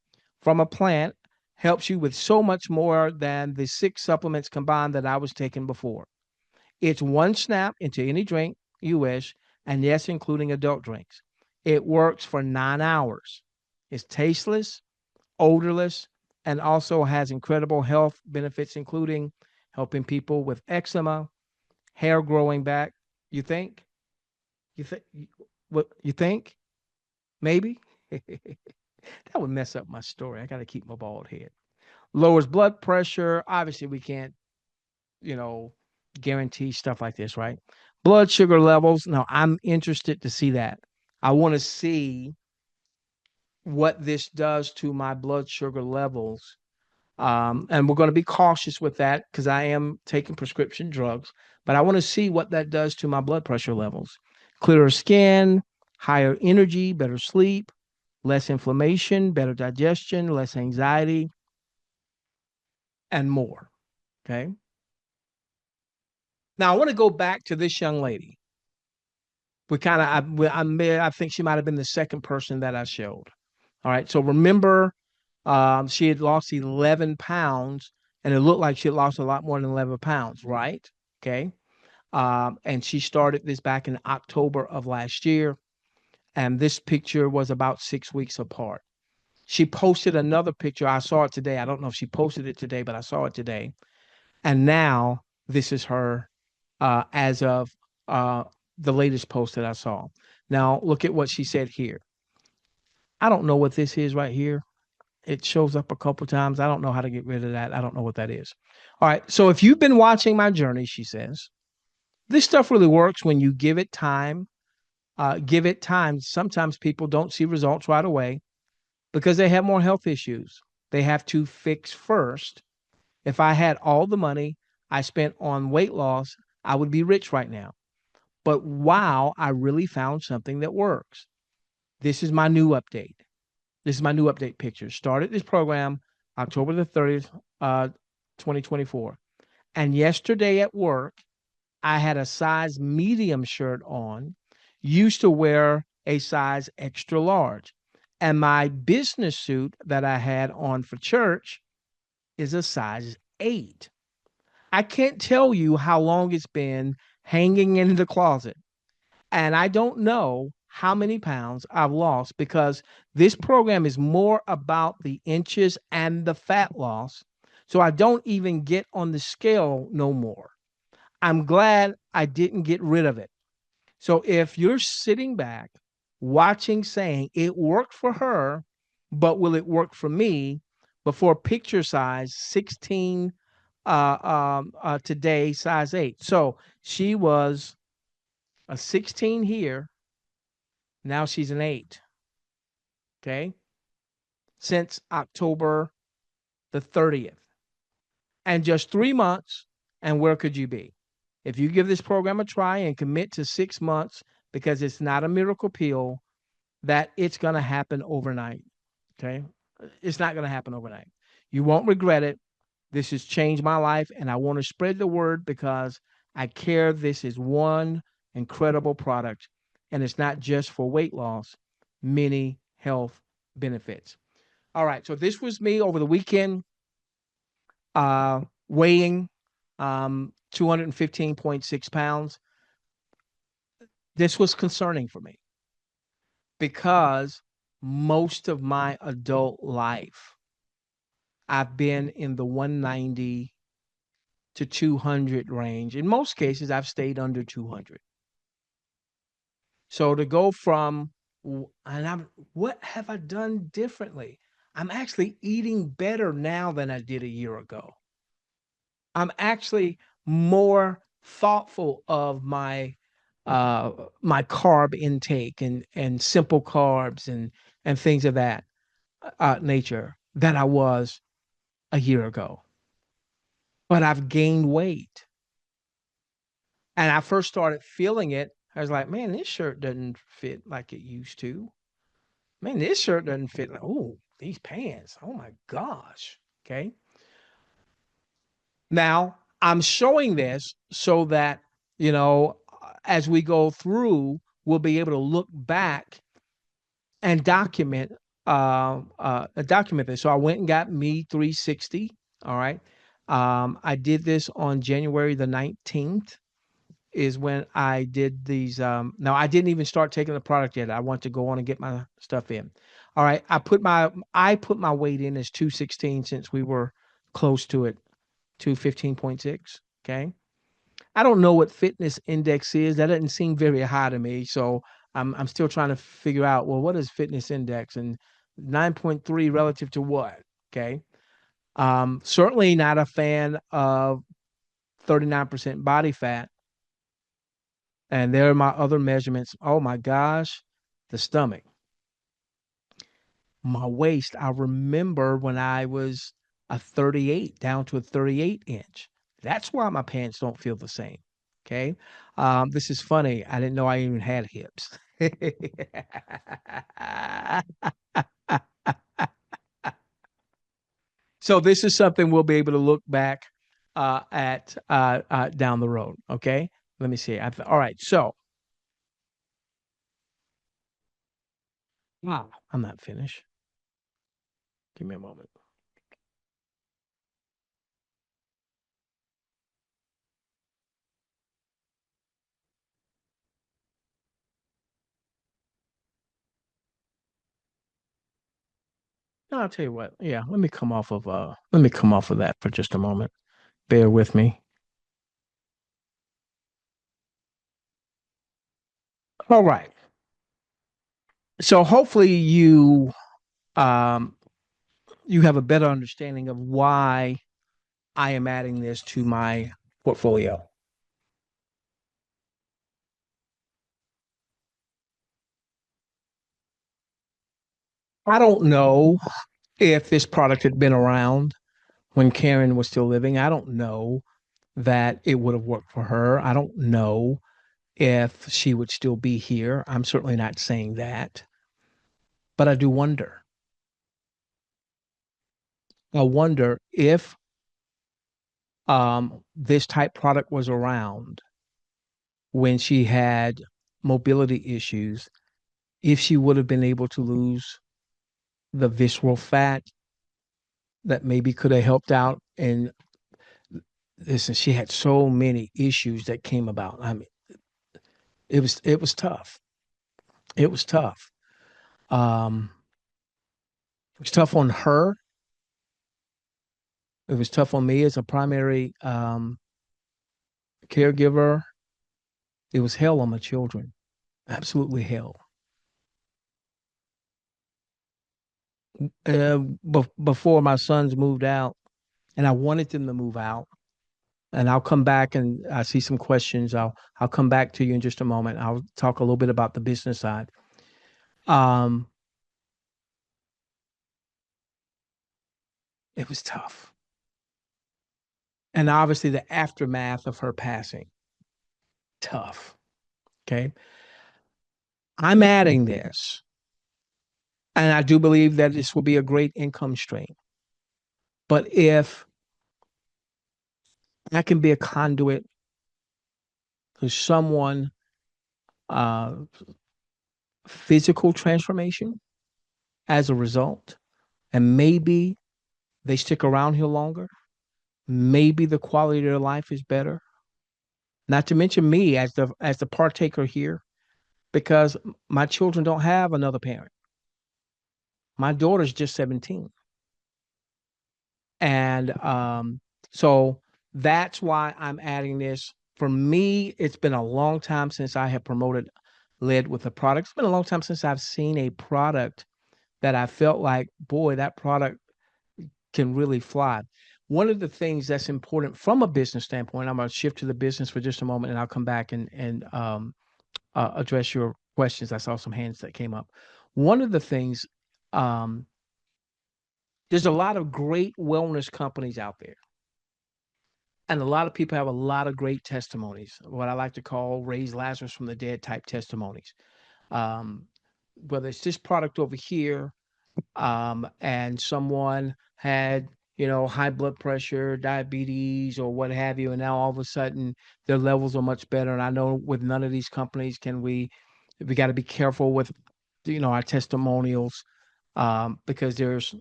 A: from a plant helps you with so much more than the six supplements combined that I was taking before. It's one snap into any drink you wish, and yes, including adult drinks. It works for 9 hours. It's tasteless, odorless, and also has incredible health benefits, including helping people with eczema, hair growing back. You think? You think? What you think? Maybe that would mess up my story. I got to keep my bald head. Lowers blood pressure. Obviously, we can't, you know, guarantee stuff like this, right? Blood sugar levels. Now, I'm interested to see that. I want to see what this does to my blood sugar levels. And we're going to be cautious with that because I am taking prescription drugs, but I want to see what that does to my blood pressure levels. Clearer skin, higher energy, better sleep, less inflammation, better digestion, less anxiety, and more. Okay. Now I want to go back to this young lady. We kind of, I think she might have been the second person that I showed. All right. So remember, she had lost 11 pounds, and it looked like she had lost a lot more than 11 pounds, right? Okay. And she started this back in October of last year. And this picture was about 6 weeks apart. She posted another picture. I saw it today. I don't know if she posted it today, but I saw it today. And now this is her as of uh, the latest post that I saw. Now, look at what she said here. I don't know what this is right here. It shows up a couple times. I don't know how to get rid of that. I don't know what that is. All right. So if you've been watching my journey, she says, this stuff really works when you give it time. Give it time. Sometimes people don't see results right away because they have more health issues. They have to fix first. If I had all the money I spent on weight loss, I would be rich right now. But wow, I really found something that works. This is my new update. This is my new update picture. Started this program October the 30th, 2024. And yesterday at work, I had a size medium shirt on, used to wear a size extra large. And my business suit that I had on for church is a size 8. I can't tell you how long it's been hanging in the closet. And I don't know how many pounds I've lost because this program is more about the inches and the fat loss. So I don't even get on the scale no more. I'm glad I didn't get rid of it. So if you're sitting back watching, saying it worked for her, but will it work for me? Before picture size 16, today size 8. So she was a 16 here. Now she's an 8. Okay. Since October the 30th. And just 3 months. And where could you be? If you give this program a try and commit to 6 months, because it's not a miracle pill, that it's going to happen overnight. Okay. It's not going to happen overnight. You won't regret it. This has changed my life, and I want to spread the word because I care. This is one incredible product, and it's not just for weight loss, many health benefits. All right. So this was me over the weekend, weighing 215.6 pounds. This was concerning for me because most of my adult life, I've been in the 190 to 200 range. In most cases, I've stayed under 200. So to go from, and what have I done differently? I'm actually eating better now than I did a year ago. I'm actually more thoughtful of my carb intake and simple carbs and things of that nature than I was a year ago. But I've gained weight. And I first started feeling it. I was like, man, this shirt doesn't fit like it used to. Man, this shirt doesn't fit. Like, oh, these pants. Oh my gosh. Okay. Now I'm showing this so that, you know, as we go through, we'll be able to look back and document this. So I went and got me 360. All right. I did this on January the 19th is when I did these. Now I didn't even start taking the product yet. I want to go on and get my stuff in. All right. I put my weight in as 216 since we were close to it, 215.6. Okay. I don't know what fitness index is. That doesn't seem very high to me. So I'm still trying to figure out, well, what is fitness index and 9.3 relative to what? Okay. Certainly not a fan of 39% body fat. And there are my other measurements. Oh my gosh, the stomach, my waist. I remember when I was a 38 down to a 38 inch. That's why my pants don't feel the same. Okay. This is funny. I didn't know I even had hips. So this is something we'll be able to look back at down the road. Okay. Let me see. All right. So I'm not finished. Give me a moment. No, I'll tell you what. Yeah, let me come off of that for just a moment. Bear with me. All right. So hopefully um you have a better understanding of why I am adding this to my portfolio. I don't know if this product had been around when Karen was still living. I don't know that it would have worked for her. I don't know if she would still be here. I'm certainly not saying that, but I do wonder. I wonder if this type product was around when she had mobility issues, if she would have been able to lose the visceral fat that maybe could have helped out. And listen, she had so many issues that came about. I mean, it was tough. It was tough. Um, it was tough on her. It was tough on me as a primary caregiver. It was hell on my children. Absolutely hell. Before my sons moved out, and I wanted them to move out. And I'll come back and I see some questions. I'll come back to you in just a moment. I'll talk a little bit about the business side. Um, it was tough, and obviously the aftermath of her passing, tough. Okay, I'm adding this, and I do believe that this will be a great income stream. But if I can be a conduit to someone uh, physical transformation as a result, and maybe they stick around here longer. Maybe the quality of their life is better. Not to mention me as the partaker here, because my children don't have another parent. My daughter's just 17, and so that's why I'm adding this. For me, it's been a long time since I have promoted led with a product. It's been a long time since I've seen a product that I felt like, boy, that product can really fly. One of the things that's important from a business standpoint, I'm going to shift to the business for just a moment, and I'll come back and address your questions. I saw some hands that came up. One of the things, um, there's a lot of great wellness companies out there, and a lot of people have a lot of great testimonies. What I like to call raise Lazarus from the dead type testimonies. Um, Whether it's this product over here, and someone had high blood pressure, diabetes, or what have you. And now all of a sudden their levels are much better. And I know with none of these companies can we got to be careful with, our testimonials, because there's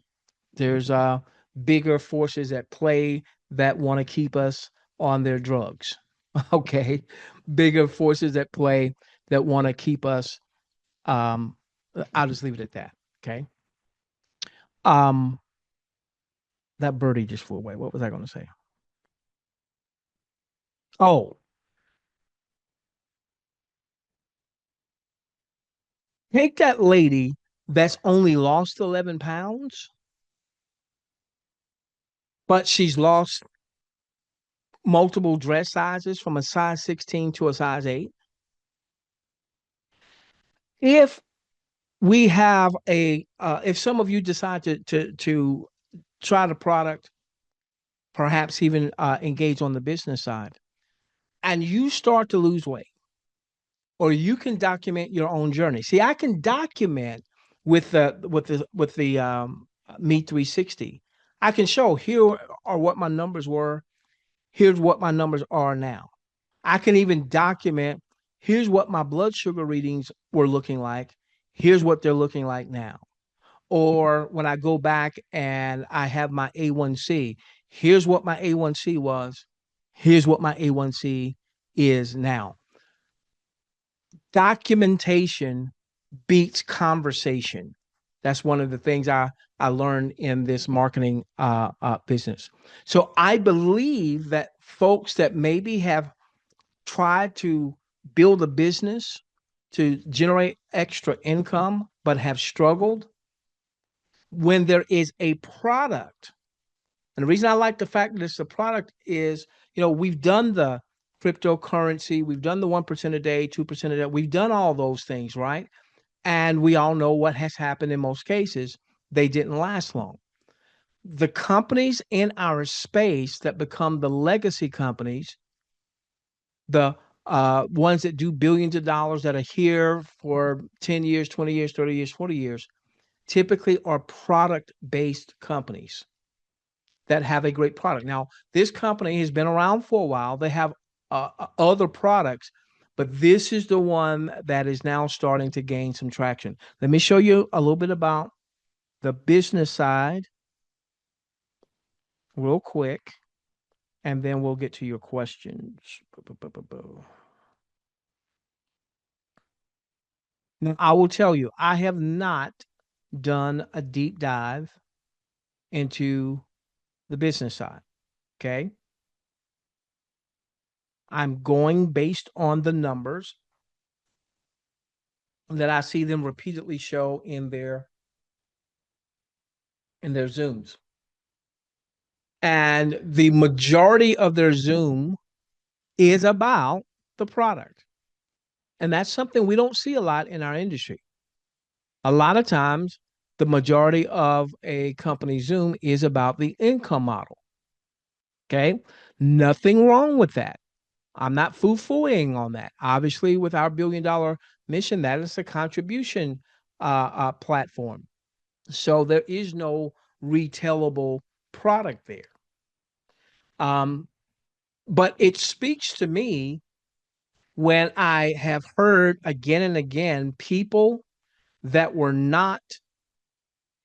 A: bigger forces at play that want to keep us on their drugs. Okay. Bigger forces at play that want to keep us, um, I'll just leave it at that. Okay. Um, that birdie just flew away. What was I going to say? Oh, take that lady that's only lost 11 pounds, but she's lost multiple dress sizes from a size 16 to a size 8. If we have if some of you decide to try the product, perhaps even engage on the business side, and you start to lose weight, or you can document your own journey. See, I can document with the Me 360. I can show here are what my numbers were. Here's what my numbers are now. I can even document here's what my blood sugar readings were looking like. Here's what they're looking like now. Or when I go back and I have my A1C, here's what my A1C was. Here's what my A1C is now. Documentation beats conversation. That's one of the things I learned in this marketing business. So I believe that folks that maybe have tried to build a business to generate extra income but have struggled, when there is a product, and the reason I like the fact that it's a product is, we've done the cryptocurrency, we've done the 1% a day, 2% a day, we've done all those things, right? And we all know what has happened in most cases. They didn't last long. The companies in our space that become the legacy companies, the ones that do billions of dollars that are here for 10 years, 20 years, 30 years, 40 years, typically are product based companies that have a great product. Now, this company has been around for a while. They have other products, but this is the one that is now starting to gain some traction. Let me show you a little bit about the business side real quick, and then we'll get to your questions. Now, I will tell you, I have not done a deep dive into the business side. Okay. I'm going based on the numbers that I see them repeatedly show in their Zooms. And the majority of their Zoom is about the product. And that's something we don't see a lot in our industry. A lot of times, the majority of a company's Zoom is about the income model. Okay. Nothing wrong with that. I'm not foo-fooing on that. Obviously, with our $1 billion mission, that is a contribution platform. So there is no retailable product there. But it speaks to me when I have heard again and again people that were not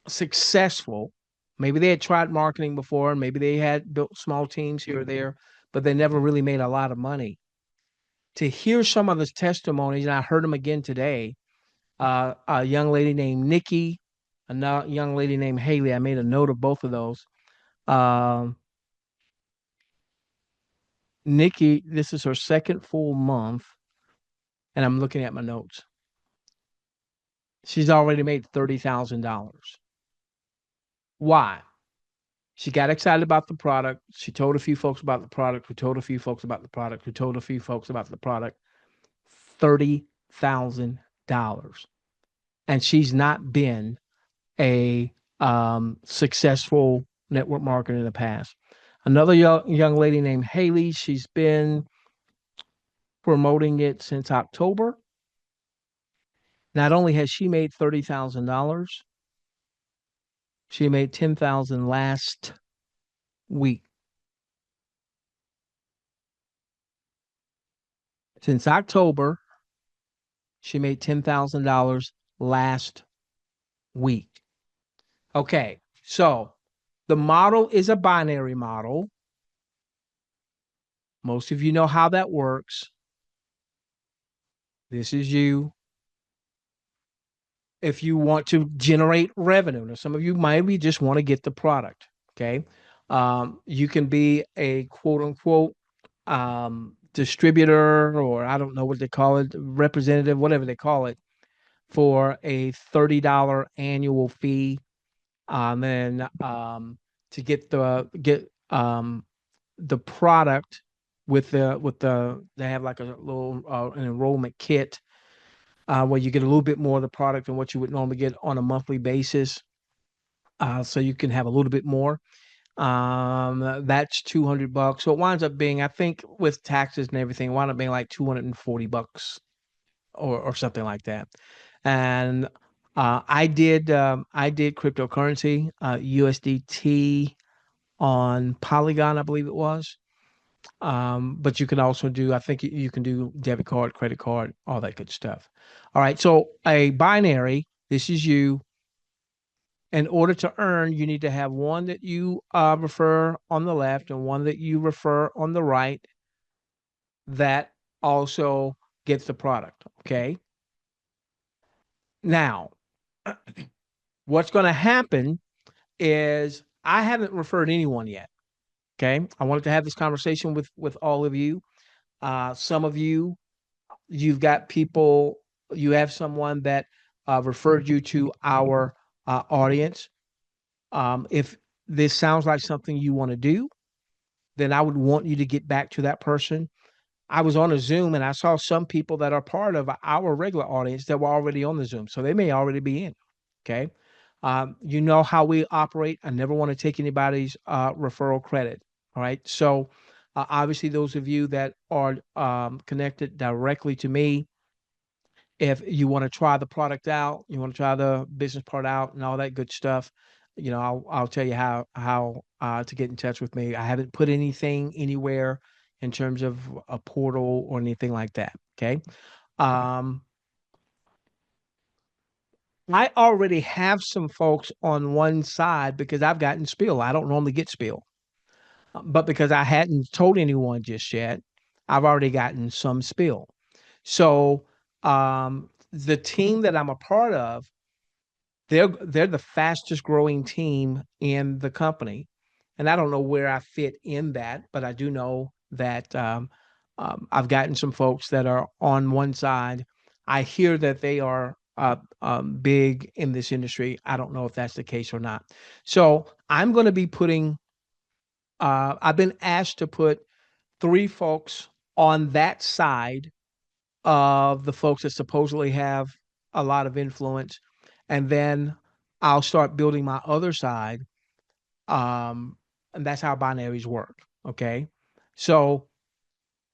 A: successful. Maybe they had tried marketing before, and maybe they had built small teams here or there, but they never really made a lot of money. To hear some of the testimonies, and I heard them again today, a young lady named Nikki, a young lady named Haley. I made a note of both of those. Um, Nikki, this is her second full month, and I'm looking at my notes. She's already made $30,000. Why? She got excited about the product. She told a few folks about the product. Who told a few folks about the product. Who told a few folks about the product. $30,000, and she's not been a successful network marketer in the past. Another young lady named Haley. She's been promoting it since October. Not only has she made $30,000, she made $10,000 last week. Since October, she made $10,000 last week. Okay, so the model is a binary model. Most of you know how that works. This is you. If you want to generate revenue, now some of you maybe just want to get the product. Okay, you can be a quote unquote distributor, or I don't know what they call it, representative, whatever they call it, for a $30 annual fee. And to get the product with the they have like a little an enrollment kit where you get a little bit more of the product than what you would normally get on a monthly basis. So you can have a little bit more. That's $200. So it winds up being, I think, with taxes and everything, it wound up being like $240 or something like that. And I did cryptocurrency, USDT on Polygon, I believe it was. But you can also do, I think you can do debit card, credit card, all that good stuff. All right. So a binary, this is you. In order to earn, you need to have one that you refer on the left and one that you refer on the right that also gets the product. Okay. Now, what's going to happen is I haven't referred anyone yet. Okay. I wanted to have this conversation with all of you. Some of you, you've got people, you have someone that referred you to our audience. If this sounds like something you want to do, then I would want you to get back to that person. I was on a Zoom and I saw some people that are part of our regular audience that were already on the Zoom. So they may already be in. Okay. You know how we operate. I never want to take anybody's referral credit. All right. So obviously, those of you that are connected directly to me, if you want to try the product out, you want to try the business part out and all that good stuff, I'll tell you how to get in touch with me. I haven't put anything anywhere in terms of a portal or anything like that. Okay. Um, I already have some folks on one side because I've gotten spill. I don't normally get spill, but because I hadn't told anyone just yet, I've already gotten some spill. So the team that I'm a part of, they're the fastest growing team in the company, and I don't know where I fit in that, but I do know that I've gotten some folks that are on one side. I hear that they are big in this industry. I don't know if that's the case or not. So I'm going to be putting. I've been asked to put three folks on that side of the folks that supposedly have a lot of influence, and then I'll start building my other side. And that's how binaries work. Okay. So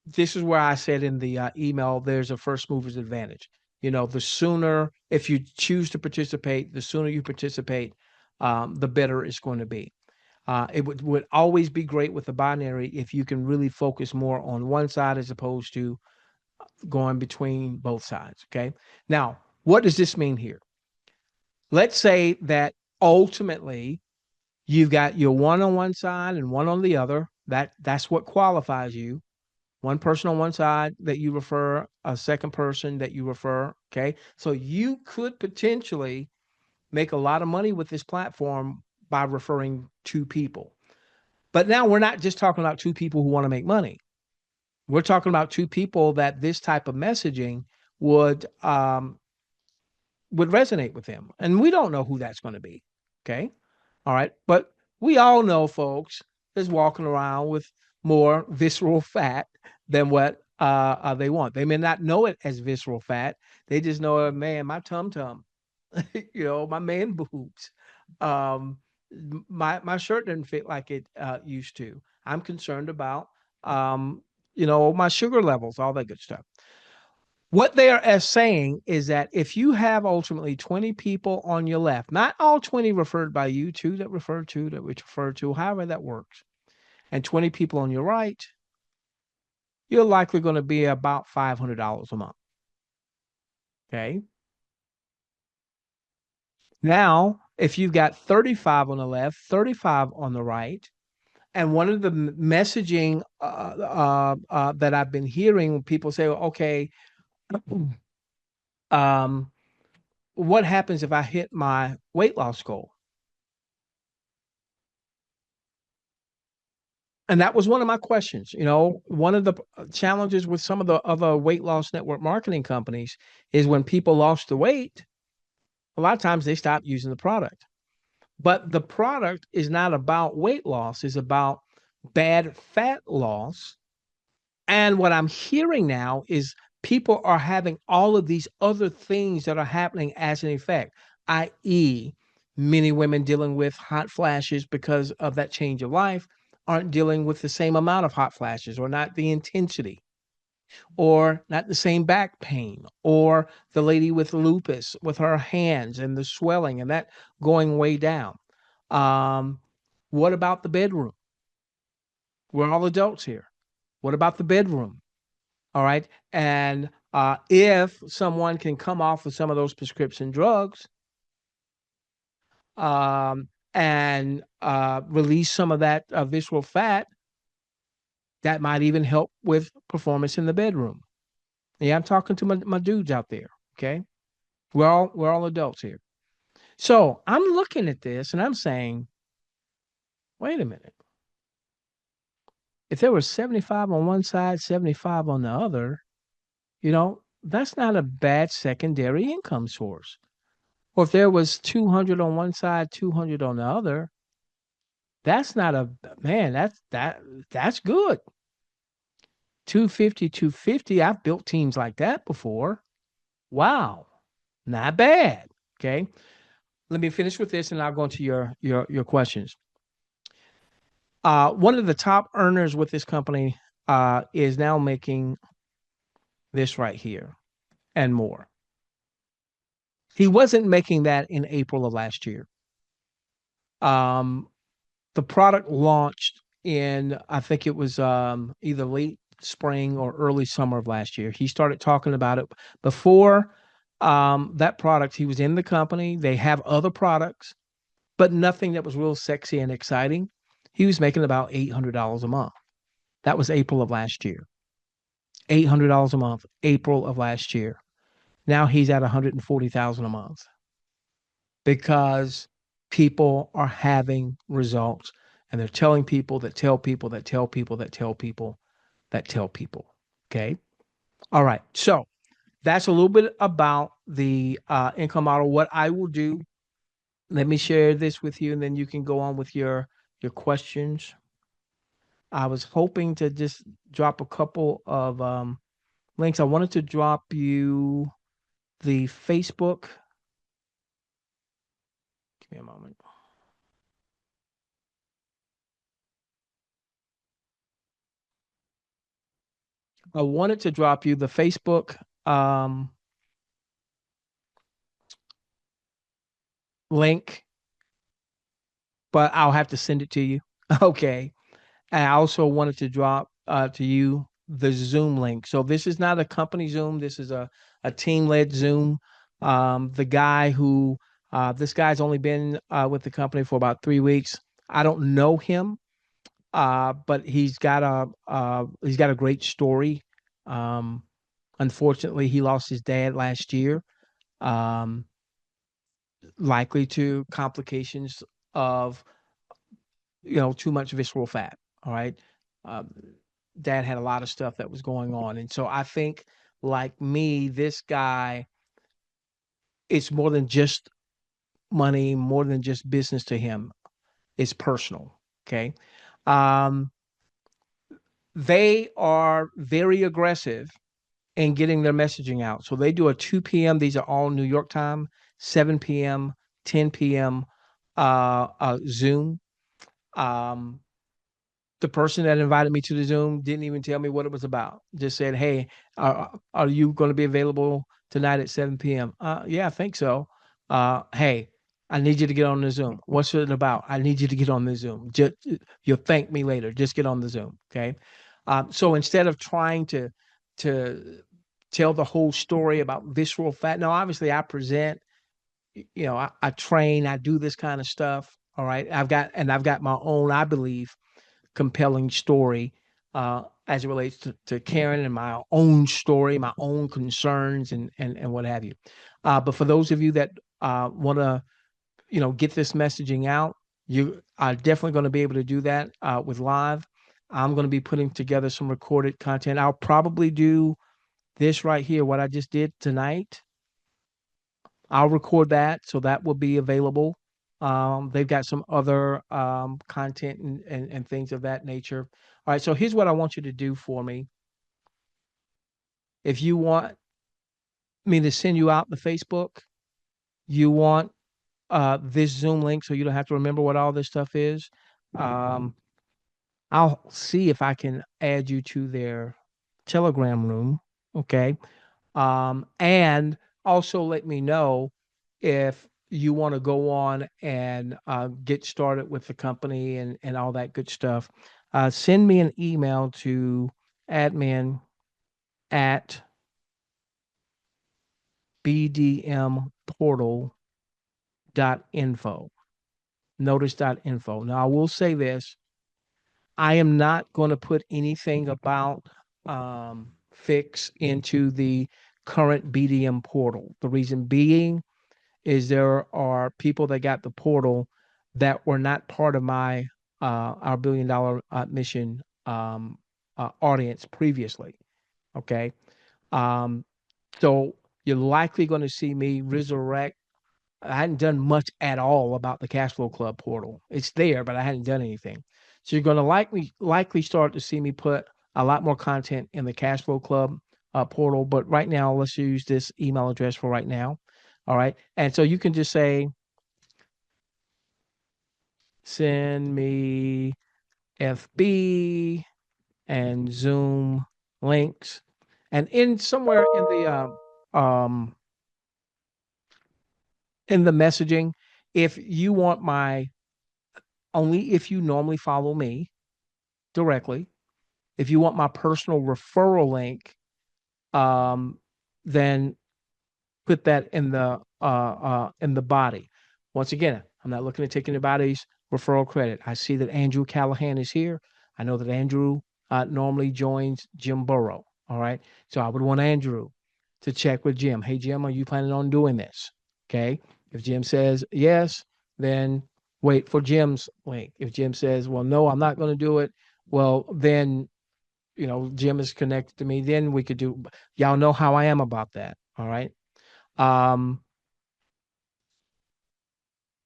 A: this is where I said in the email, there's a first mover's advantage. The sooner, if you choose to participate, the sooner you participate, the better it's going to be. It would always be great with the binary if you can really focus more on one side as opposed to going between both sides. Okay. Now, what does this mean here? Let's say that ultimately you've got your one on one side and one on the other. That's what qualifies you. One person on one side that you refer, a second person that you refer. Okay. So you could potentially make a lot of money with this platform by referring two people. But now we're not just talking about two people who want to make money. We're talking about two people that this type of messaging would would resonate with them. And we don't know who that's going to be. Okay. All right. But we all know folks is walking around with more visceral fat than what they want. They may not know it as visceral fat. They just know, man, my tum tum, my man boobs. Um, my shirt didn't fit like it used to. I'm concerned about, my sugar levels, all that good stuff. What they are as saying is that if you have ultimately 20 people on your left, not all 20 referred by you, two that refer to, that which refer to, however that works. and 20 people on your right, you're likely going to be about $500 a month. Okay. Now, if you've got 35 on the left, 35 on the right, and one of the messaging that I've been hearing when people say, okay, um, what happens if I hit my weight loss goal? And that was one of my questions. One of the challenges with some of the other weight loss network marketing companies is when people lost the weight, a lot of times they stop using the product. But the product is not about weight loss, it's about bad fat loss. And what I'm hearing now is people are having all of these other things that are happening as an effect, i.e., many women dealing with hot flashes because of that change of life aren't dealing with the same amount of hot flashes or not the intensity or not the same back pain or the lady with lupus with her hands and the swelling and that going way down. Um, what about the bedroom? We're all adults here. What about the bedroom? All right. And if someone can come off of some of those prescription drugs and release some of that visceral fat, that might even help with performance in the bedroom. Yeah, I'm talking to my dudes out there. Okay. We're all adults here. So I'm looking at this and I'm saying, wait a minute. If there was 75 on one side, 75 on the other, that's not a bad secondary income source. Or if there was 200 on one side, 200 on the other, that's not a man, that's good. 250, 250. I've built teams like that before. Wow. Not bad. Okay. Let me finish with this and I'll go into your questions. One of the top earners with this company is now making this right here and more. He wasn't making that in April of last year. Um, the product launched in, I think it was either late spring or early summer of last year. He started talking about it before that product. He was in the company. They have other products, but nothing that was real sexy and exciting. He was making about $800 a month. That was April of last year. $800 a month, April of last year. Now he's at 140,000 a month because people are having results and they're telling people that tell people that tell people that tell people that tell people. Okay. All right. So that's a little bit about the income model. What I will do, let me share this with you and then you can go on with your questions. I was hoping to just drop a couple of links. I wanted to drop you the Facebook. Give me a moment. I wanted to drop you the Facebook link, but I'll have to send it to you. Okay. And I also wanted to drop to you the Zoom link. So this is not a company Zoom. This is a team-led Zoom. This guy's only been with the company for about 3 weeks. I don't know him, but he's got a great story. Um, Unfortunately, he lost his dad last year, um, likely to complications of too much visceral fat. All right, um, dad had a lot of stuff that was going on, and so I think, like me, this guy, it's more than just money, more than just business to him. It's personal. Okay, um, they are very aggressive in getting their messaging out. So they do a 2 p.m. These are all New York time, 7 p.m., 10 p.m. Zoom. Um, the person that invited me to the Zoom didn't even tell me what it was about. Just said, "Hey, are you going to be available tonight at 7 p.m.?" Yeah, I think so. Hey, I need you to get on the Zoom. What's it about? I need you to get on the Zoom. Just, you'll thank me later. Just get on the Zoom. Okay. So instead of trying to tell the whole story about visceral fat, now obviously I present, I train, I do this kind of stuff. All right. I've got my own, I believe, compelling story as it relates to Karen and my own story, my own concerns and what have you. But for those of you that want to, get this messaging out, you are definitely going to be able to do that with live. I'm going to be putting together some recorded content. I'll probably do this right here, what I just did tonight. I'll record that, so that will be available. They've got some other content and things of that nature. All right, so here's what I want you to do for me. If you want me to send you out the Facebook, you want this Zoom link so you don't have to remember what all this stuff is. Um, I'll see if I can add you to their Telegram room. Okay. And also let me know if you want to go on and get started with the company and all that good stuff. Send me an email to admin at bdmportal.info. Notice.info. Now, I will say this. I am not going to put anything about Phix into the current BDM portal. The reason being is there are people that got the portal that were not part of my our $1 billion mission audience previously. Okay, um, so you're likely going to see me resurrect. I hadn't done much at all about the Cash Flow Club portal. It's there, but I hadn't done anything. So you're going to likely start to see me put a lot more content in the Cash Flow Club portal. But right now, let's use this email address for right now. All right. And so you can just say, send me FB and Zoom links. And in somewhere in the messaging, if you want my only if you normally follow me directly, if you want my personal referral link, um, then put that in the body. Once again, I'm not looking to take anybody's referral credit. I see that Andrew Callahan is here. I know that Andrew normally joins Jim Burrow. All right, so I would want Andrew to check with Jim. Hey Jim, are you planning on doing this? Okay. If Jim says yes, then wait for Jim's link. If Jim says, well, no, I'm not going to do it, well, then Jim is connected to me. Then we could do. Y'all know how I am about that. All right. Um,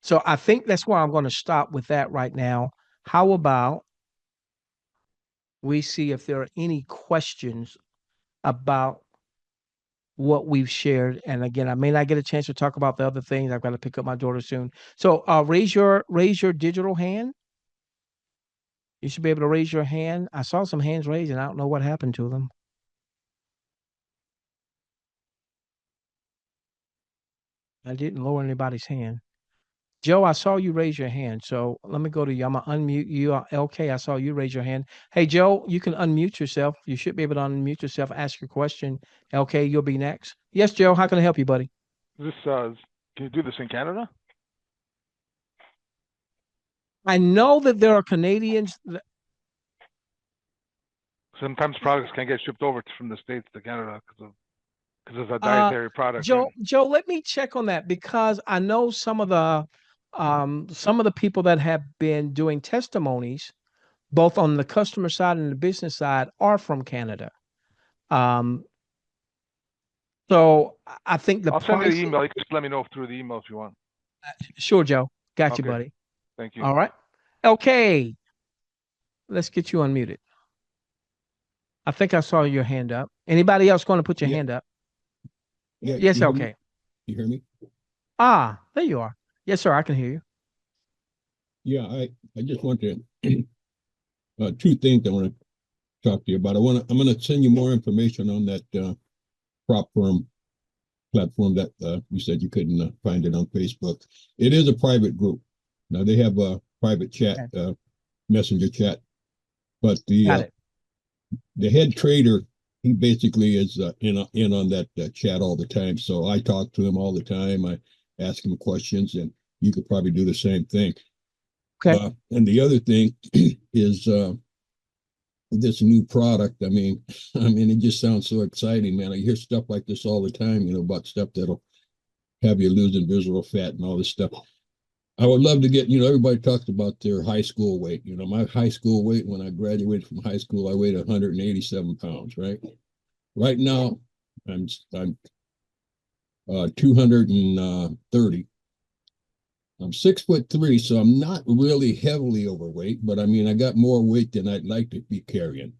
A: so I think that's where I'm going to stop with that right now. How about we see if there are any questions about what we've shared? And again, I may not get a chance to talk about the other things. I've got to pick up my daughter soon. So raise your digital hand. You should be able to raise your hand. I saw some hands raised, and I don't know what happened to them. I didn't lower anybody's hand. Joe, I saw you raise your hand. So let me go to you. I'm going to unmute you. LK, I saw you raise your hand. Hey, Joe, you can unmute yourself. You should be able to unmute yourself, ask your question. LK, you'll be next. Yes, Joe, how can I help you, buddy?
C: This can you do this in Canada?
A: I know that there are Canadians.
C: Sometimes products can get shipped over from the States to Canada because it's a dietary product.
A: Joe, let me check on that because I know some of the people that have been doing testimonies, both on the customer side and the business side, are from Canada. Um, so I think
C: I'll send you the email. You can just let me know through the email if you want.
A: Sure, Joe. Got you,
C: Okay.
A: buddy.
C: Thank you.
A: All right. Okay. Let's get you unmuted. I think I saw your hand up. Anybody else going to put your hand up?
D: Yeah.
A: Yes, okay.
D: You hear me?
A: Ah, there you are. Yes, sir. I can hear you.
D: Yeah, I just want to two things I want to talk to you about. I'm going to send you more information on that prop firm platform that you said you couldn't find it on Facebook. It is a private group. Now they have a private chat,
A: Okay.
D: messenger chat, but
A: Got it.
D: the head trader, he basically is in on that chat all the time. So I talk to him all the time. I ask him questions, and you could probably do the same thing.
A: Okay.
D: And the other thing is this new product. I mean, it just sounds so exciting, man. I hear stuff like this all the time, about stuff that'll have you losing visceral fat and all this stuff. I would love to get, everybody talks about their high school weight. My high school weight when I graduated from high school, I weighed 187 pounds, right? Right now, I'm 230. I'm 6'3", so I'm not really heavily overweight, but I mean, I got more weight than I'd like to be carrying.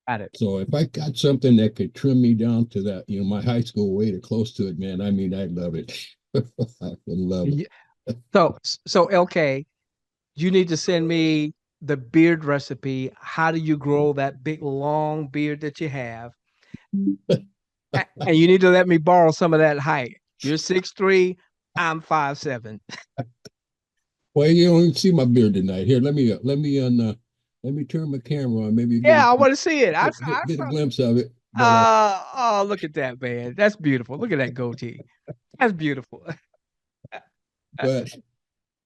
A: Got it.
D: So if I got something that could trim me down to that, my high school weight or close to it, man, I mean, I'd love it. I would love it.
A: So LK, you need to send me the beard recipe. How do you grow that big long beard that you have? And you need to let me borrow some of that height. You're 6'3", I'm 5'7".
D: Well, you don't even see my beard tonight. Here, let me turn my camera on. Maybe you
A: Yeah, I want to see it.
D: get a glimpse of it. But
A: Oh, look at that, man. That's beautiful. Look at that goatee. That's beautiful.
D: but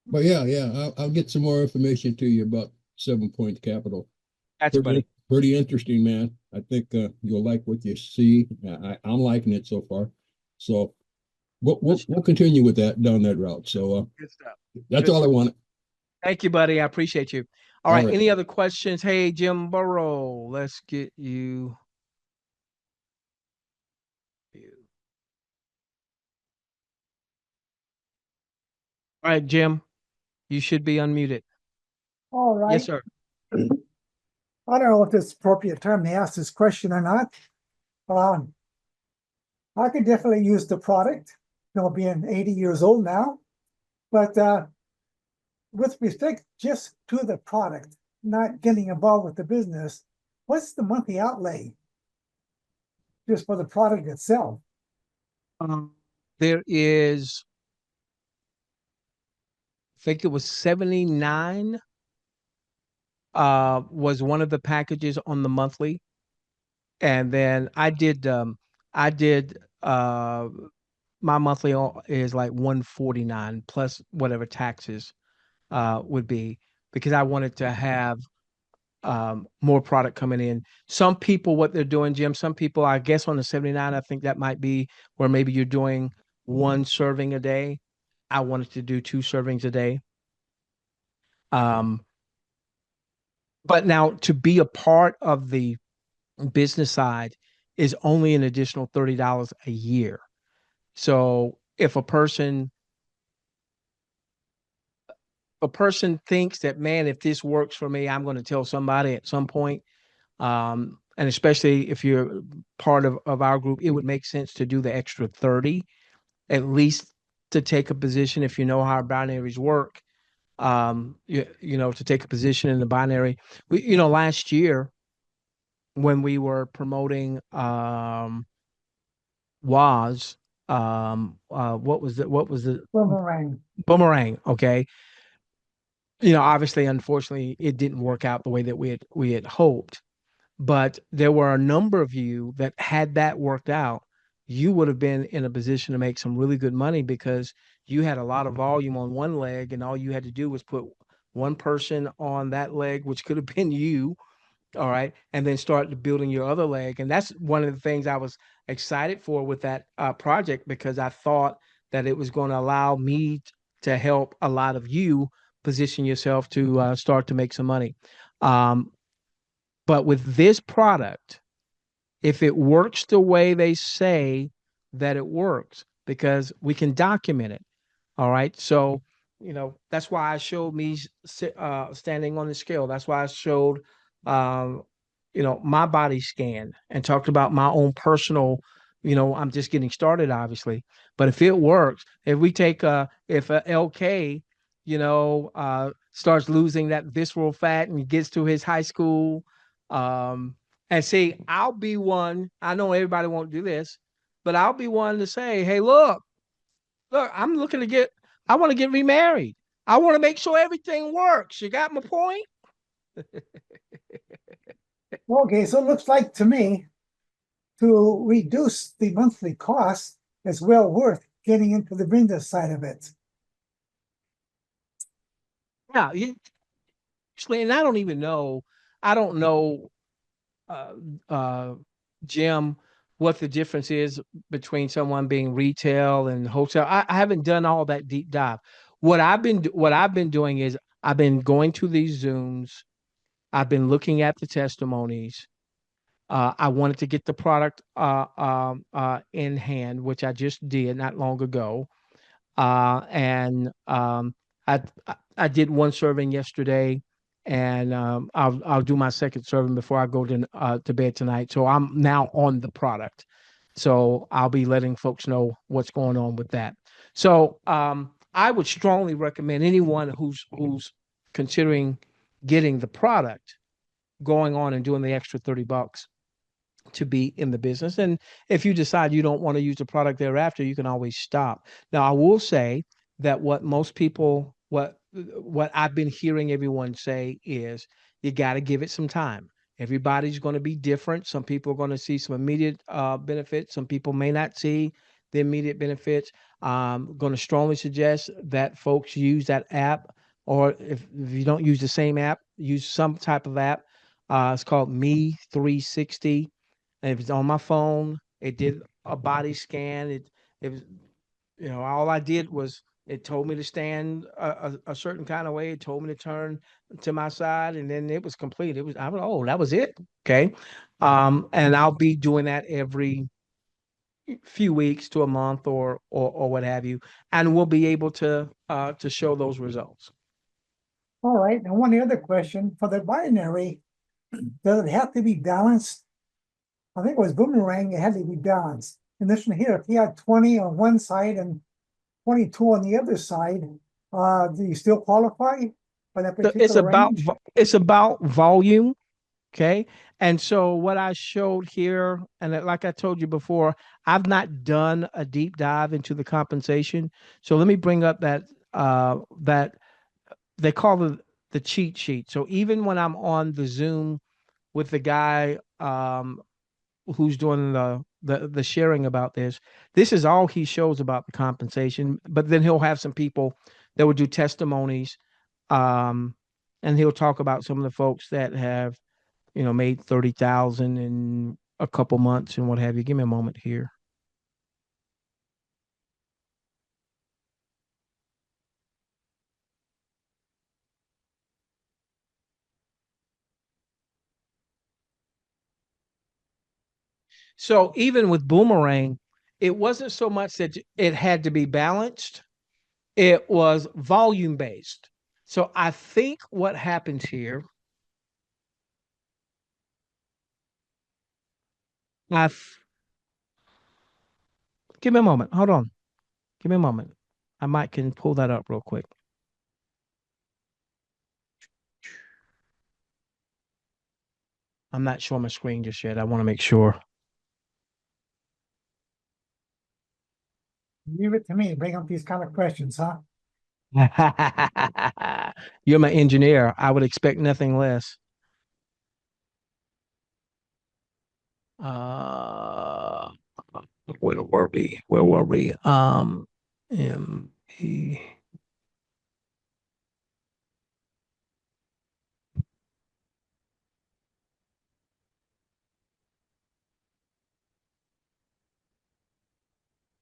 D: but yeah, I'll get some more information to you about 7 Point Capital.
A: Gotcha, buddy.
D: Pretty interesting, man. I think you'll like what you see. I'm liking it so far. So we'll continue with that down that route. So
A: Good stuff.
D: that's
A: Good
D: all I
A: stuff.
D: wanted.
A: Thank you, buddy. I appreciate you. All
D: All
A: right.
D: right.
A: Any other questions? Hey, Jim Burrow, let's get you. All right, Jim, you should be unmuted.
E: All
A: Yes,
E: right.
A: sir.
E: I don't know if it's appropriate time to ask this question or not. Um, I could definitely use the product, being 80 years old now. But with respect just to the product, not getting involved with the business, what's the monthly outlay just for the product itself?
A: There is, I think it was 79 was one of the packages on the monthly. And then I did my monthly is like 149 plus whatever taxes would be, because I wanted to have more product coming in. Some people, what they're doing, Jim, some people, I guess on the 79, I think that might be where maybe you're doing one serving a day. I wanted to do 2 servings a day. Um, but now to be a part of the business side is only an additional $30 a year. So if a person thinks that, man, if this works for me, I'm going to tell somebody at some point. And especially if you're part of our group, it would make sense to do the extra 30, at least to take a position if you know how binaries work. To take a position in the binary. Last year when we were promoting was what was the
E: Boomerang.
A: boomerang? Okay. Obviously, unfortunately, it didn't work out the way that we had hoped. But there were a number of you that had that worked out, you would have been in a position to make some really good money because you had a lot of volume on one leg, and all you had to do was put one person on that leg, which could have been you. All right. And then start building your other leg. And that's one of the things I was excited for with that project, because I thought that it was going to allow me to help a lot of you position yourself to start to make some money. Um, but with this product, if it works the way they say that it works, because we can document it. All right. So, that's why I showed me standing on the scale. That's why I showed, um, my body scan and talked about my own personal, I'm just getting started, obviously. But if it works, if we take, if a LK, starts losing that visceral fat and gets to his high school, and see, I'll be one. I know everybody won't do this, but I'll be one to say, hey, look, I'm looking to I want to get remarried. I want to make sure everything works. You got my point?
E: Okay, so it looks like to me to reduce the monthly cost is well worth getting into the business side of it.
A: Yeah, actually, and I don't know, uh, uh, Jim, what the difference is between someone being retail and wholesale. I haven't done all that deep dive. What I've been doing is I've been going to these Zooms. I've been looking at the testimonies. I wanted to get the product in hand, which I just did not long ago. And I did one serving yesterday, and I'll do my second serving before I go to bed tonight. So I'm now on the product. So I'll be letting folks know what's going on with that. So I would strongly recommend anyone who's considering getting the product, going on and doing the extra $30 to be in the business. And if you decide you don't want to use the product thereafter, you can always stop. Now, I will say that what I've been hearing everyone say is you got to give it some time. Everybody's going to be different. Some people are going to see some immediate benefits. Some people may not see the immediate benefits. Going to strongly suggest that folks use that app, or if you don't use the same app, use some type of app. It's called Me 360, and if it's on my phone, it did a body scan. It was, all I did was it told me to stand a certain kind of way. It told me to turn to my side, and then it was complete. Oh, that was it. Okay. And I'll be doing that every few weeks to a month, or what have you, and we'll be able to show those results.
E: All right, and one other question for the binary, does it have to be balanced? I think it was Boomerang, it had to be balanced. And this one here, if you had 20 on one side and 22 on the other side, do you still qualify for that particular range?
A: It's about volume. Okay. And so what I showed here, and like I told you before, I've not done a deep dive into the compensation. So let me bring up that they call it the cheat sheet. So even when I'm on the Zoom with the guy who's doing the sharing about this is all he shows about the compensation. But then he'll have some people that will do testimonies, um, and he'll talk about some of the folks that have made 30,000 in a couple months and what have you. Give me a moment here. So even with Boomerang, it wasn't so much that it had to be balanced, it was volume based. So I think what happens here, I've give me a moment. Hold on. Give me a moment. I might can pull that up real quick. I'm not showing my screen just yet. I want to make sure.
E: Leave it to me, bring up these kind of questions, huh?
A: You're my engineer. I would expect nothing less. Uh, where were we? Where were we? MP.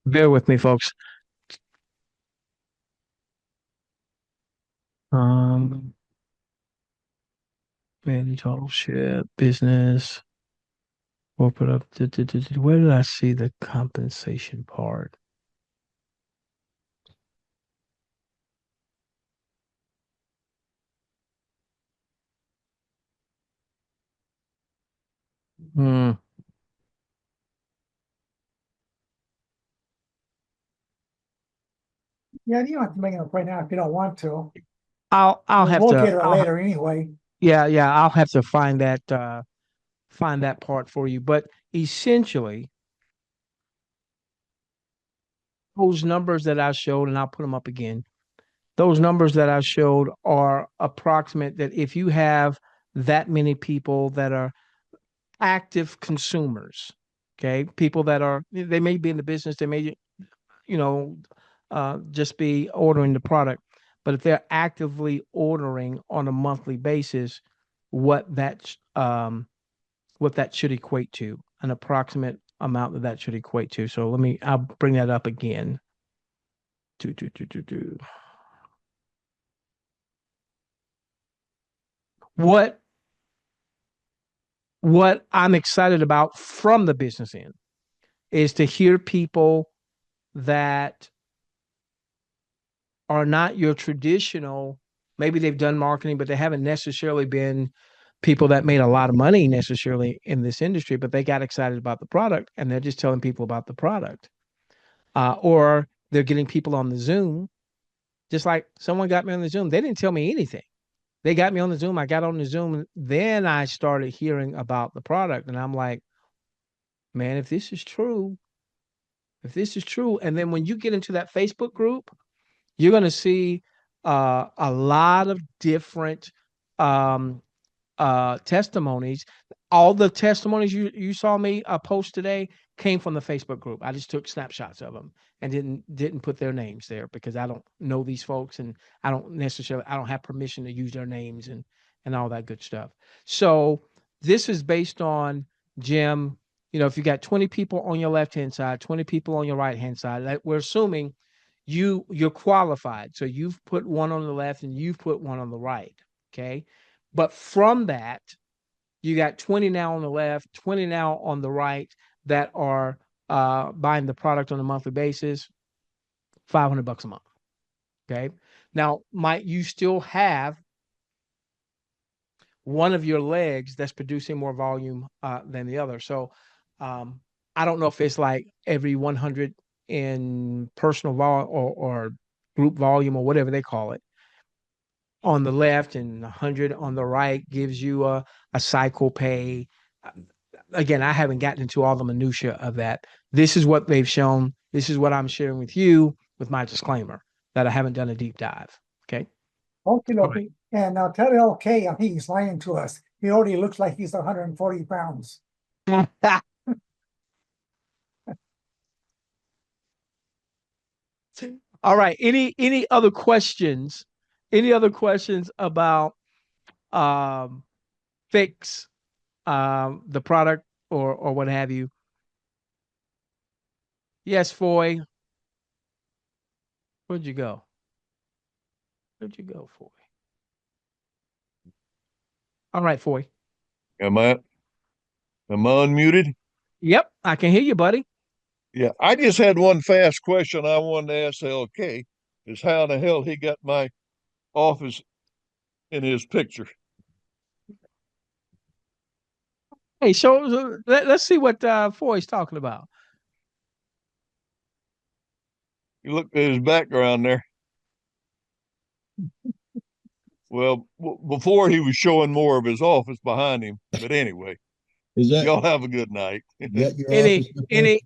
A: Bear with me, folks. Um, Man, total shit, business, corporate up. Where did I see the compensation part? Hmm.
E: Yeah, you don't have to bring it up right now if you don't want to.
A: I'll have
E: We'll
A: to.
E: get it later anyway.
A: Yeah. I'll have to find that part for you. But essentially, those numbers that I showed, and I'll put them up again. Those numbers that I showed are approximate that if you have that many people that are active consumers, okay, people that are, they may be in the business, they may, you know, just be ordering the product, but if they're actively ordering on a monthly basis, what that should equate to, an approximate amount that should equate to. So I'll bring that up again. What I'm excited about from the business end is to hear people that are not your traditional, maybe they've done marketing, but they haven't necessarily been people that made a lot of money necessarily in this industry, but they got excited about the product and they're just telling people about the product. Or they're getting people on the Zoom, just like someone got me on the Zoom. They didn't tell me anything. They got me on the Zoom. I got on the Zoom. Then I started hearing about the product. And I'm like, man, if this is true, and then when you get into that Facebook group, you're going to see a lot of different um, testimonies. All the testimonies you saw me post today came from the Facebook group. I just took snapshots of them and didn't put their names there because I don't know these folks and I don't have permission to use their names and all that good stuff. So this is based on, Jim, if you got 20 people on your left hand side, 20 people on your right hand side, we're assuming you're qualified. So you've put one on the left and you've put one on the right. Okay. But from that, you got 20 now on the left, 20 now on the right that are buying the product on a monthly basis, $500 a month. Okay. Now, might you still have one of your legs that's producing more volume than the other? So I don't know if it's like every 100 in personal volume or group volume or whatever they call it on the left and 100 on the right gives you a cycle pay. Again, I haven't gotten into all the minutia of that. This is what they've shown. This is what I'm sharing with you with my disclaimer that I haven't done a deep dive. Okay.
E: Okay,
A: All
E: okay. And now tell LK, I think he's lying to us. He already looks like he's 140 pounds.
A: right. All right. Any other questions? Any other questions about Phix, the product or what have you? Yes, Foy. Where'd you go? Where'd you go, Foy? All right, Foy.
F: Am I unmuted?
A: Yep, I can hear you, buddy.
F: Yeah, I just had one fast question I wanted to ask LK is how in the hell he got my office in his picture.
A: Hey, let's see what Foy's talking about.
F: You look at his background there. Well, before he was showing more of his office behind him, but anyway, y'all have a good night.
D: That your office?
A: Any,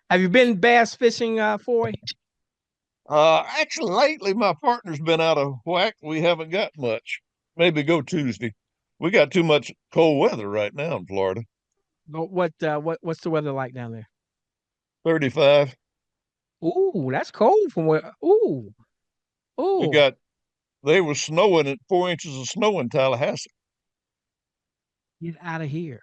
A: have you been bass fishing, Foy?
F: Actually, lately my partner's been out of whack. We haven't got much. Maybe go Tuesday. We got too much cold weather right now in Florida.
A: What's the weather like down there?
F: 35.
A: Ooh, that's cold from where. Ooh, ooh.
F: They were snowing at 4 inches of snow in Tallahassee.
A: Get out of here.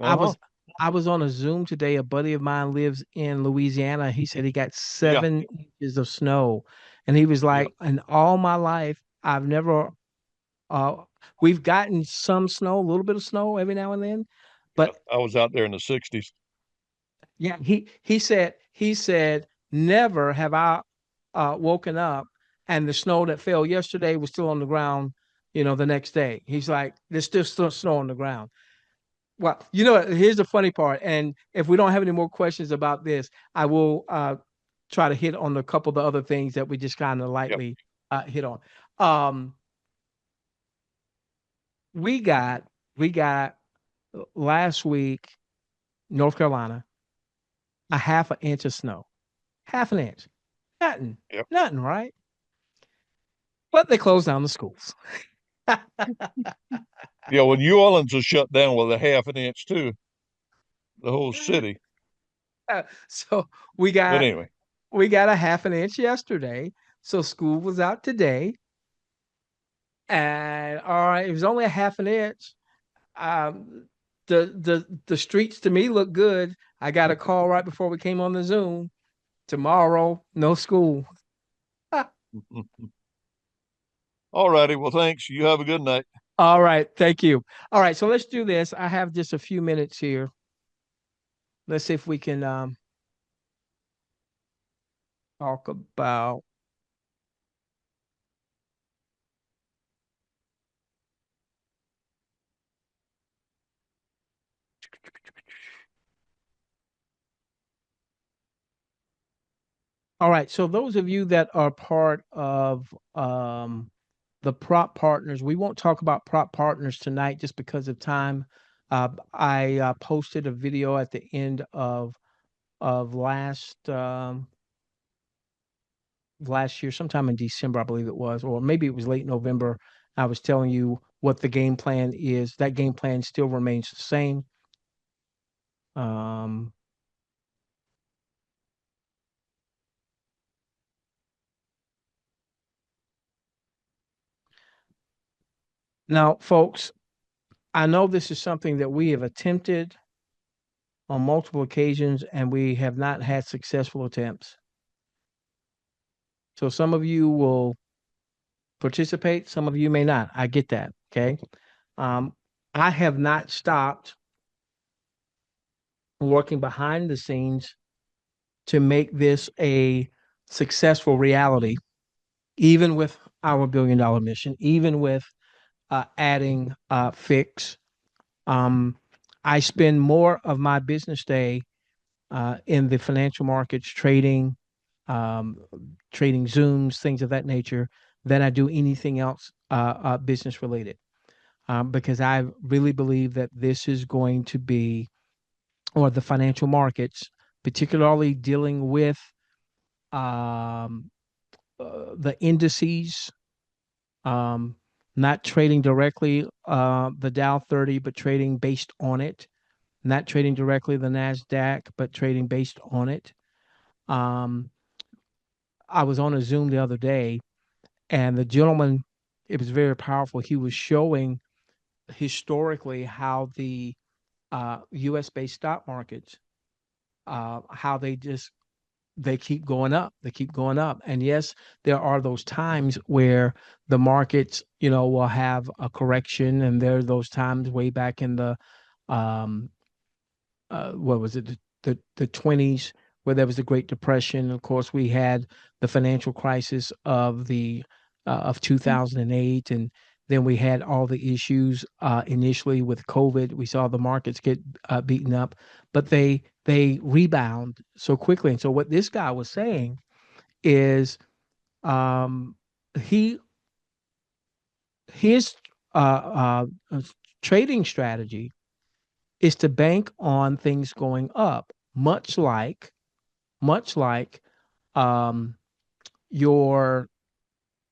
F: Uh-huh.
A: I was on a Zoom today. A buddy of mine lives in Louisiana. He said he got 7 inches of snow. And he was like, in all my life, I've never we've gotten some snow, a little bit of snow every now and then. But
F: I was out there in the 60s.
A: yeah, he said never have I woken up and the snow that fell yesterday was still on the ground, the next day. He's like, there's still snow on the ground. Well, here's the funny part. And if we don't have any more questions about this, I will try to hit on a couple of the other things that we just kind of lightly hit on. We got last week, North Carolina, a half an inch of snow. Half an inch. Nothing.
F: Yep.
A: Nothing, right? But they closed down the schools.
F: Yeah, well, New Orleans was shut down with a half an inch too. The whole city.
A: So we
F: But
A: got
F: anyway,
A: we got a half an inch yesterday. So school was out today. And all right, it was only a half an inch. Um, the streets to me look good. I got a call right before we came on the Zoom. Tomorrow, no school.
F: all righty. Well, thanks. You have a good night.
A: All right, thank you. All right, so let's do this. I have just a few minutes here. Let's see if we can talk about. All right, so those of you that are part of the prop partners, we won't talk about prop partners tonight just because of time. I posted a video at the end of last year, sometime in December, I believe it was, or maybe it was late November. I was telling you what the game plan is. That game plan still remains the same. Um, Now, folks, I know this is something that we have attempted on multiple occasions and we have not had successful attempts. So some of you will participate, some of you may not. I get that. Okay. Um, I have not stopped working behind the scenes to make this a successful reality, even with our $1 billion mission, even with adding Phix. I spend more of my business day in the financial markets, um, trading Zooms, things of that nature, than I do anything else business related. Because I really believe that this is going to be, or the financial markets, particularly dealing with um, the indices, um, not trading directly the Dow 30, but trading based on it, not trading directly the NASDAQ, but trading based on it. Um, I was on a Zoom the other day, and the gentleman, it was very powerful. He was showing historically how the U.S. based stock markets, how they keep going up. They keep going up. And yes, there are those times where the markets, will have a correction, and there are those times way back in the um, what was it, the 20s, where there was the Great Depression. Of course, we had the financial crisis of 2008, and then we had all the issues initially with COVID. We saw the markets get beaten up, but they rebound so quickly. And so what this guy was saying is, um, he his trading strategy is to bank on things going up, much like um, your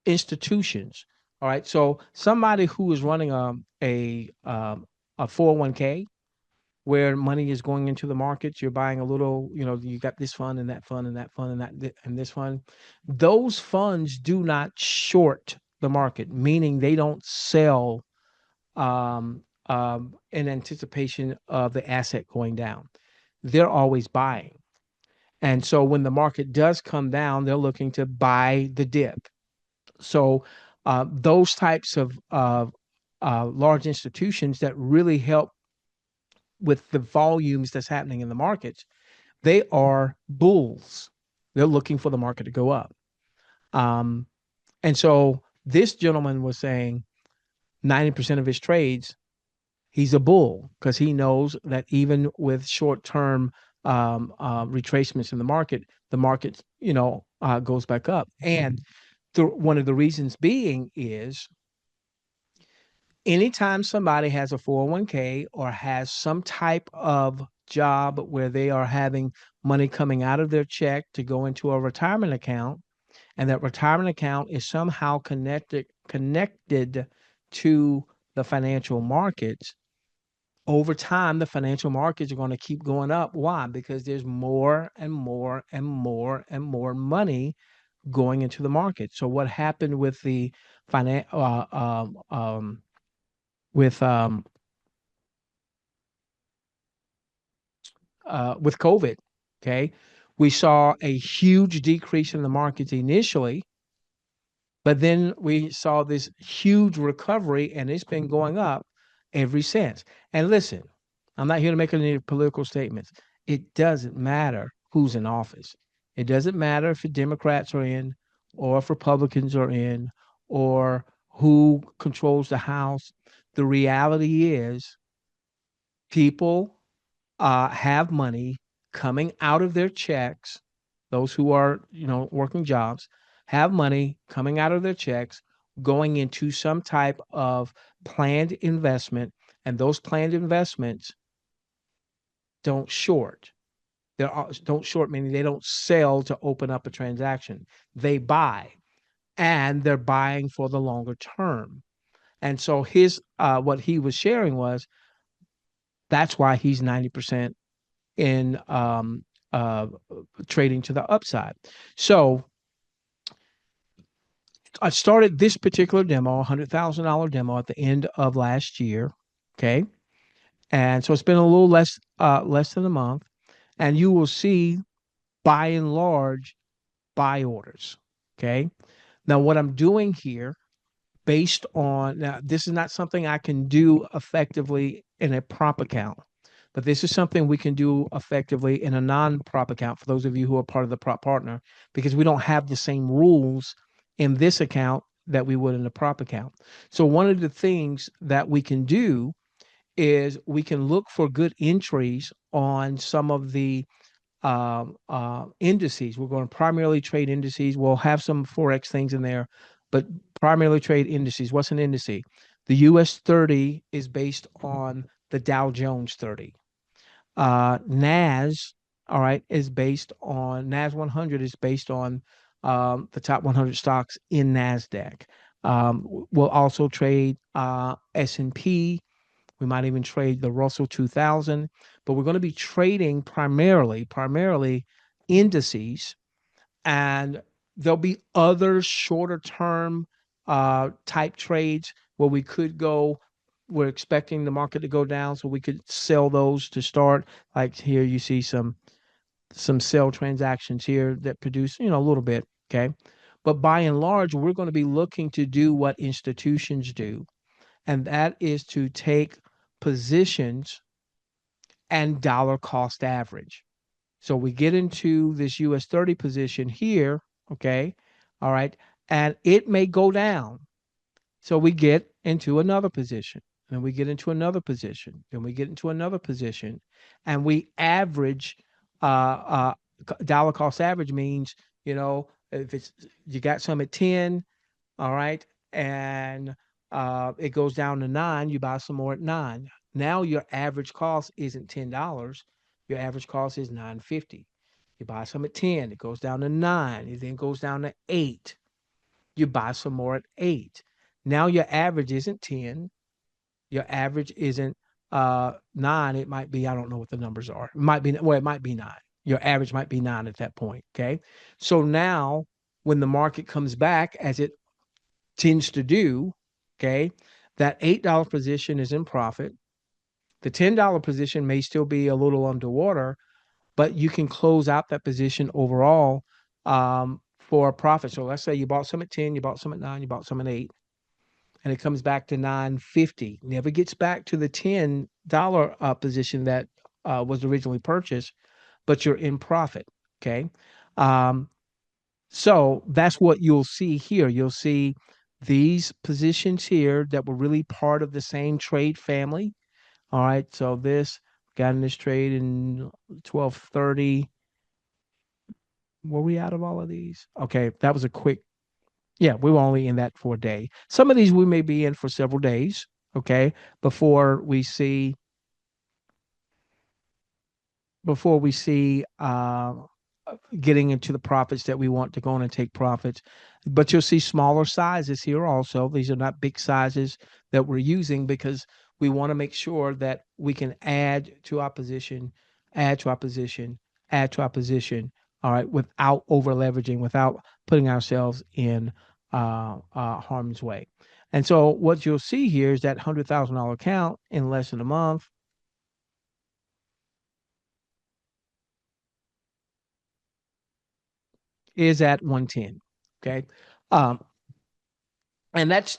A: institutions. All right. So somebody who is running a 401k, where money is going into the markets, you're buying a little, you got this fund and that fund and that fund and and this fund. Those funds do not short the market, meaning they don't sell in anticipation of the asset going down. They're always buying. And so when the market does come down, they're looking to buy the dip. So those types of large institutions that really help with the volumes that's happening in the markets, they are bulls. They're looking for the market to go up. Um, and so this gentleman was saying 90% of his trades, he's a bull, because he knows that even with short-term retracements in the market, goes back up. And one of the reasons being is, anytime somebody has a 401k or has some type of job where they are having money coming out of their check to go into a retirement account, and that retirement account is somehow connected to the financial markets, over time the financial markets are going to keep going up. Why? Because there's more and more and more and more money going into the market. So what happened with the finan- with with COVID, okay, we saw a huge decrease in the markets initially, but then we saw this huge recovery, and it's been going up ever since. And listen, I'm not here to make any political statements. It doesn't matter who's in office. It doesn't matter if the Democrats are in, or if Republicans are in, or who controls the House. The reality is people have money coming out of their checks. Those who are, working jobs have money coming out of their checks, going into some type of planned investment, and those planned investments don't short. Don't short meaning they don't sell to open up a transaction. They buy, and they're buying for the longer term. And so his what he was sharing was that's why he's 90% in uh, trading to the upside. So I started this particular demo, $100,000 demo, at the end of last year. Okay. And so it's been a little less than a month. And you will see, by and large, buy orders. Okay. Now, what I'm doing here, based on, now, this is not something I can do effectively in a prop account, but this is something we can do effectively in a non-prop account for those of you who are part of the prop partner, because we don't have the same rules in this account that we would in the prop account. So one of the things that we can do is we can look for good entries on some of the indices. We're going to primarily trade indices. We'll have some Forex things in there, but primarily trade indices. What's an indice? The US 30 is based on the Dow Jones 30. NAS, all right, is based on NAS 100 is based on the top 100 stocks in NASDAQ. We'll also trade S&P. We might even trade the Russell 2000, but we're going to be trading primarily indices, and there'll be other shorter term type trades where we could go. We're expecting the market to go down, so we could sell those to start. Like here, you see some sell transactions here that produce, a little bit. Okay, but by and large, we're going to be looking to do what institutions do, and that is to take positions and dollar cost average. So we get into this US 30 position here, okay? All right. And it may go down. So we get into another position, and we get into another position, then we get into another position, and we average dollar cost average means, if it's you got some at 10, all right, and it goes down to 9, you buy some more at 9. Now your average cost isn't $10. Your average cost is $9.50. You buy some at 10, it goes down to 9, it then goes down to 8. You buy some more at 8. Now your average isn't 10. Your average isn't 9. It might be, I don't know what the numbers are. It might be, well, it might be 9. Your average might be 9 at that point. Okay. So now when the market comes back, as it tends to do, okay, that $8 position is in profit. The $10 position may still be a little underwater, but you can close out that position overall for a profit. So let's say you bought some at 10, you bought some at 9, you bought some at 8, and it comes back to 9.50. Never gets back to the $10 position that was originally purchased, but you're in profit. Okay. Um, so that's what you'll see here. You'll see these positions here that were really part of the same trade family. All right. So this got in this trade in 1230. Were we out of all of these? Okay. That was a quick. Yeah, we were only in that for a day. Some of these we may be in for several days. Okay. Before we see before we see getting into the profits that we want to go on and take profits. But you'll see smaller sizes here also. These are not big sizes that we're using because we want to make sure that we can add to our position, add to our position, add to our position, all right, without over leveraging, without putting ourselves in harm's way. And so what you'll see here is that $100,000 account in less than a month is at 110. Okay. Um, and that's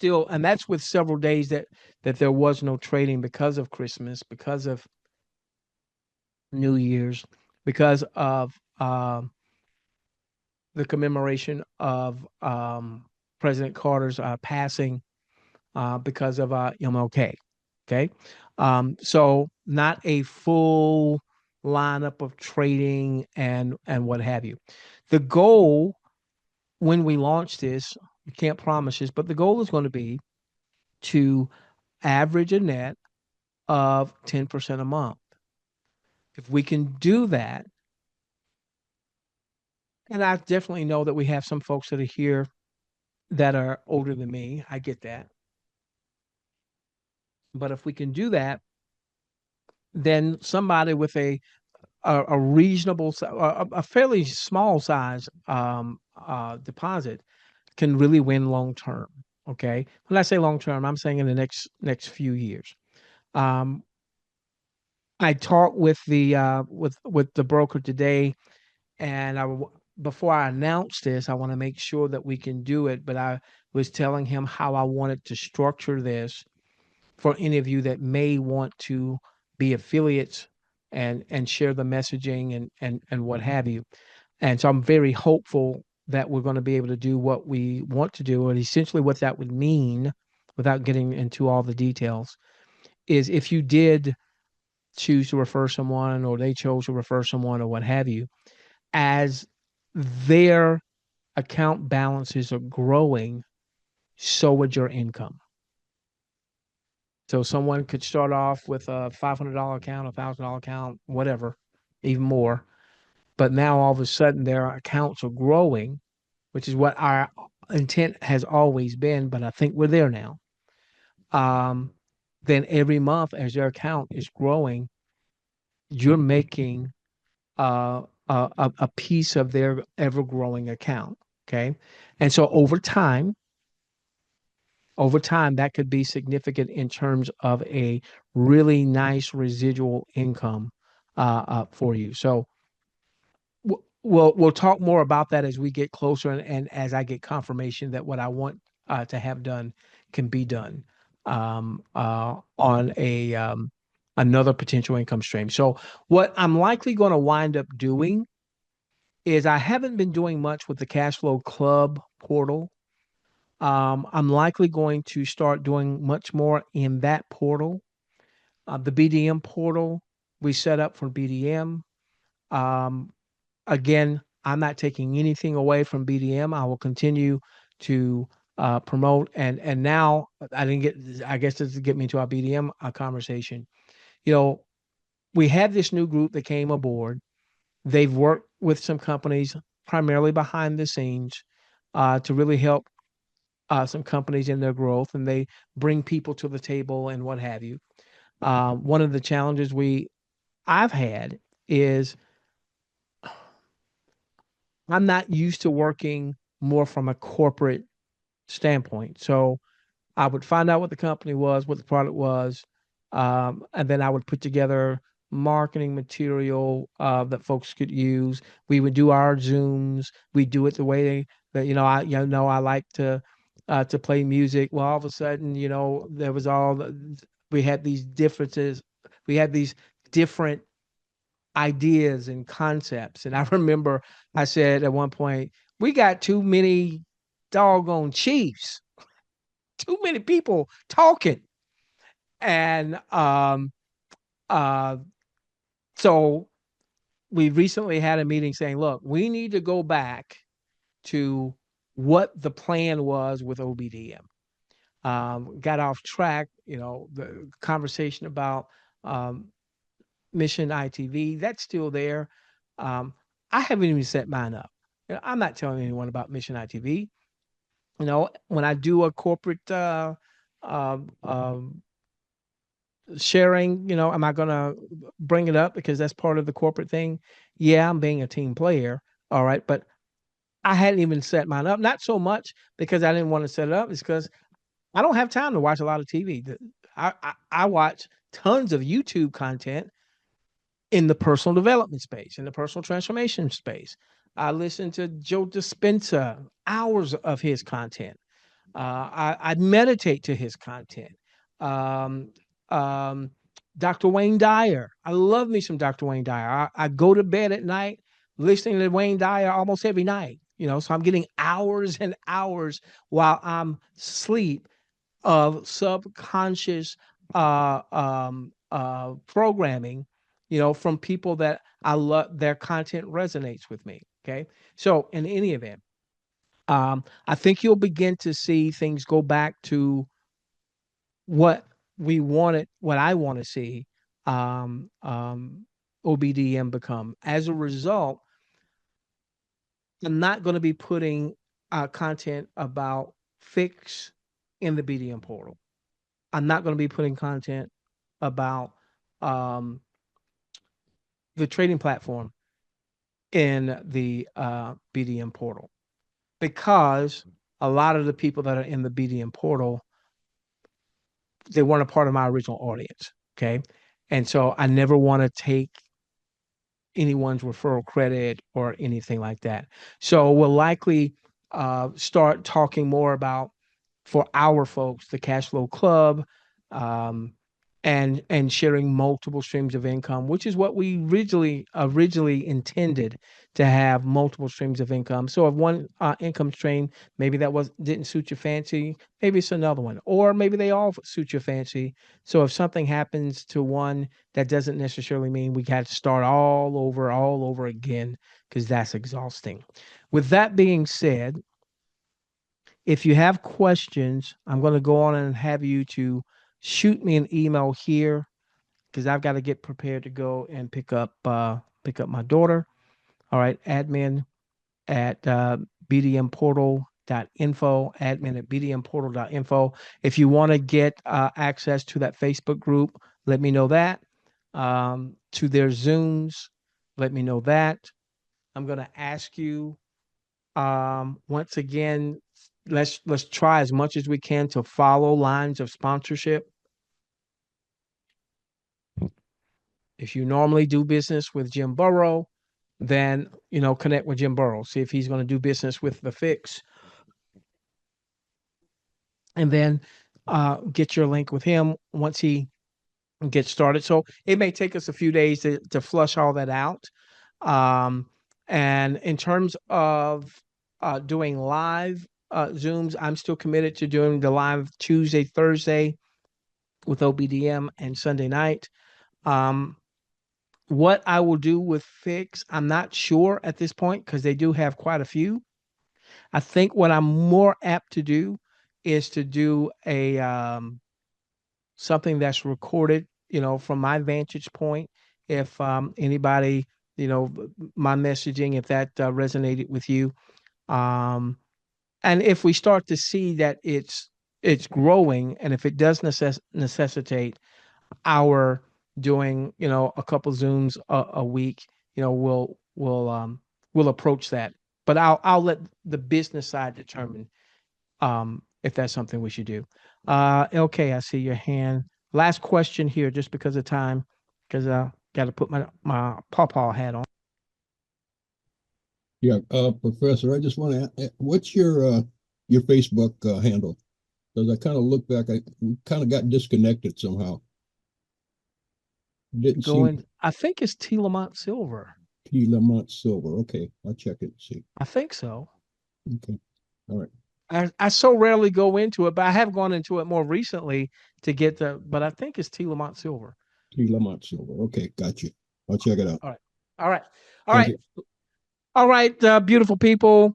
A: with several days that there was no trading because of Christmas, because of New Year's, because of the commemoration of President Carter's passing, because of MLK. Okay. So not a full lineup of trading and what have you. The goal when we launch this, we can't promise this, but the goal is going to be to average a net of 10% a month. If we can do that, and I definitely know that we have some folks that are here that are older than me, I get that. But if we can do that, then somebody with a reasonable, a fairly small size deposit can really win long term. Okay, when I say long term, I'm saying in the next few years. Um, I talked with the broker today, and before I announce this, I want to make sure that we can do it. But I was telling him how I wanted to structure this for any of you that may want to be affiliates and share the messaging and what have you. And so I'm very hopeful that we're going to be able to do what we want to do. And essentially, what that would mean, without getting into all the details, is if you did choose to refer someone or they chose to refer someone or what have you, as their account balances are growing, so would your income. So someone could start off with a $500 account, a $1,000 account, whatever, even more. But now all of a sudden their accounts are growing, which is what our intent has always been, but I think we're there now. Um, then every month as their account is growing, you're making a piece of their ever growing account. Okay. And so over time, that could be significant in terms of a really nice residual income for you. So we'll talk more about that as we get closer and as I get confirmation that what I want to have done can be done on another potential income stream. So what I'm likely going to wind up doing is I haven't been doing much with the Cash Flow Club portal. I'm likely going to start doing much more in that portal. The BDM portal we set up for BDM. Um, Again, I'm not taking anything away from BDM. I will continue to promote. And now I didn't get. I guess this to get me to our BDM conversation. You know, we have this new group that came aboard. They've worked with some companies, primarily behind the scenes, to really help some companies in their growth, and they bring people to the table and what have you. One of the challenges I've had is I'm not used to working more from a corporate standpoint. So I would find out what the company was, what the product was, and then I would put together marketing material that folks could use. We would do our Zooms. We do it the way that I like to play music. Well, all of a sudden, there was we had these differences. We had these different ideas and concepts. And I remember I said at one point, we got too many doggone chiefs, too many people talking. And uh, so we recently had a meeting saying, look, we need to go back to what the plan was with OBDM. Got off track, the conversation about Mission ITV. That's still there. I haven't even set mine up. I'm not telling anyone about Mission ITV. When I do a corporate um, um, sharing, am I going to bring it up because that's part of the corporate thing? Yeah, I'm being a team player. All right. But I hadn't even set mine up. Not so much because I didn't want to set it up. It's because I don't have time to watch a lot of TV. I watch tons of YouTube content in the personal development space, in the personal transformation space. I listen to Joe Dispenza, hours of his content. I meditate to his content. Um, um, Dr. Wayne Dyer. I love me some Dr. Wayne Dyer. I go to bed at night listening to Wayne Dyer almost every night. So I'm getting hours and hours while I'm asleep of subconscious programming, from people that I love. Their content resonates with me. Okay, so in any event, I think you'll begin to see things go back to what what I want to see OBDM become. As a result, I'm not going to be putting content about Phix in the BDM portal. I'm not going to be putting content about um, the trading platform in the BDM portal because a lot of the people that are in the BDM portal, they weren't a part of my original audience. Okay. And so I never want to take anyone's referral credit or anything like that. So we'll likely start talking more about, for our folks, the cash flow club, um, and sharing multiple streams of income, which is what we originally intended, to have multiple streams of income. So if one income stream, maybe that didn't suit your fancy, maybe it's another one, or maybe they all suit your fancy. So if something happens to one, that doesn't necessarily mean we got to start all over again, because that's exhausting. With that being said, if you have questions, I'm going to go on and have you to shoot me an email here because I've got to get prepared to go and pick up my daughter. All right, admin at bdmportal.info, admin at bdmportal.info. If you want to get access to that Facebook group, let me know that. To their Zooms, let me know that. I'm going to ask you once again, let's try as much as we can to follow lines of sponsorship. If you normally do business with Jim Burrow, then connect with Jim Burrow. See if he's going to do business with the Phix, and then get your link with him once he gets started. So it may take us a few days to flush all that out. And in terms of doing live Zooms, I'm still committed to doing the live Tuesday, Thursday with OBDM and Sunday night. What I will do with Phix, I'm not sure at this point because they do have quite a few. I think what I'm more apt to do is to do a something that's recorded, from my vantage point. If anybody, my messaging, if that resonated with you, um, and if we start to see that it's growing, and if it does necessitate our doing, a couple Zooms a week, we'll approach that. But I'll let the business side determine if that's something we should do. Okay, I see your hand. Last question here, just because of time, because I got to put my pawpaw hat on.
D: Yeah, Professor, I just want to, what's your Facebook handle? Because I kind of look back, we kind of got disconnected somehow. Didn't seem
A: I think it's T. Lamont Silver.
D: T. Lamont Silver. Okay, I'll check it and see.
A: I think so.
D: Okay, all right.
A: I so rarely go into it, but I have gone into it more recently to get but I think it's T. Lamont Silver.
D: T. Lamont Silver. Okay, got you. I'll check it out.
A: All right. All right. All
D: Thank
A: right.
D: you.
A: All right, beautiful people.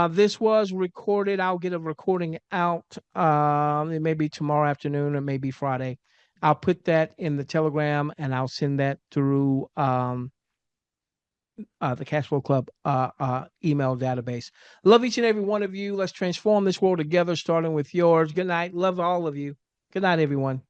A: This was recorded. I'll get a recording out. It may be tomorrow afternoon, it may be Friday. I'll put that in the Telegram, and I'll send that through the Cash Flow Club email database. Love each and every one of you. Let's transform this world together, starting with yours. Good night. Love all of you. Good night, everyone.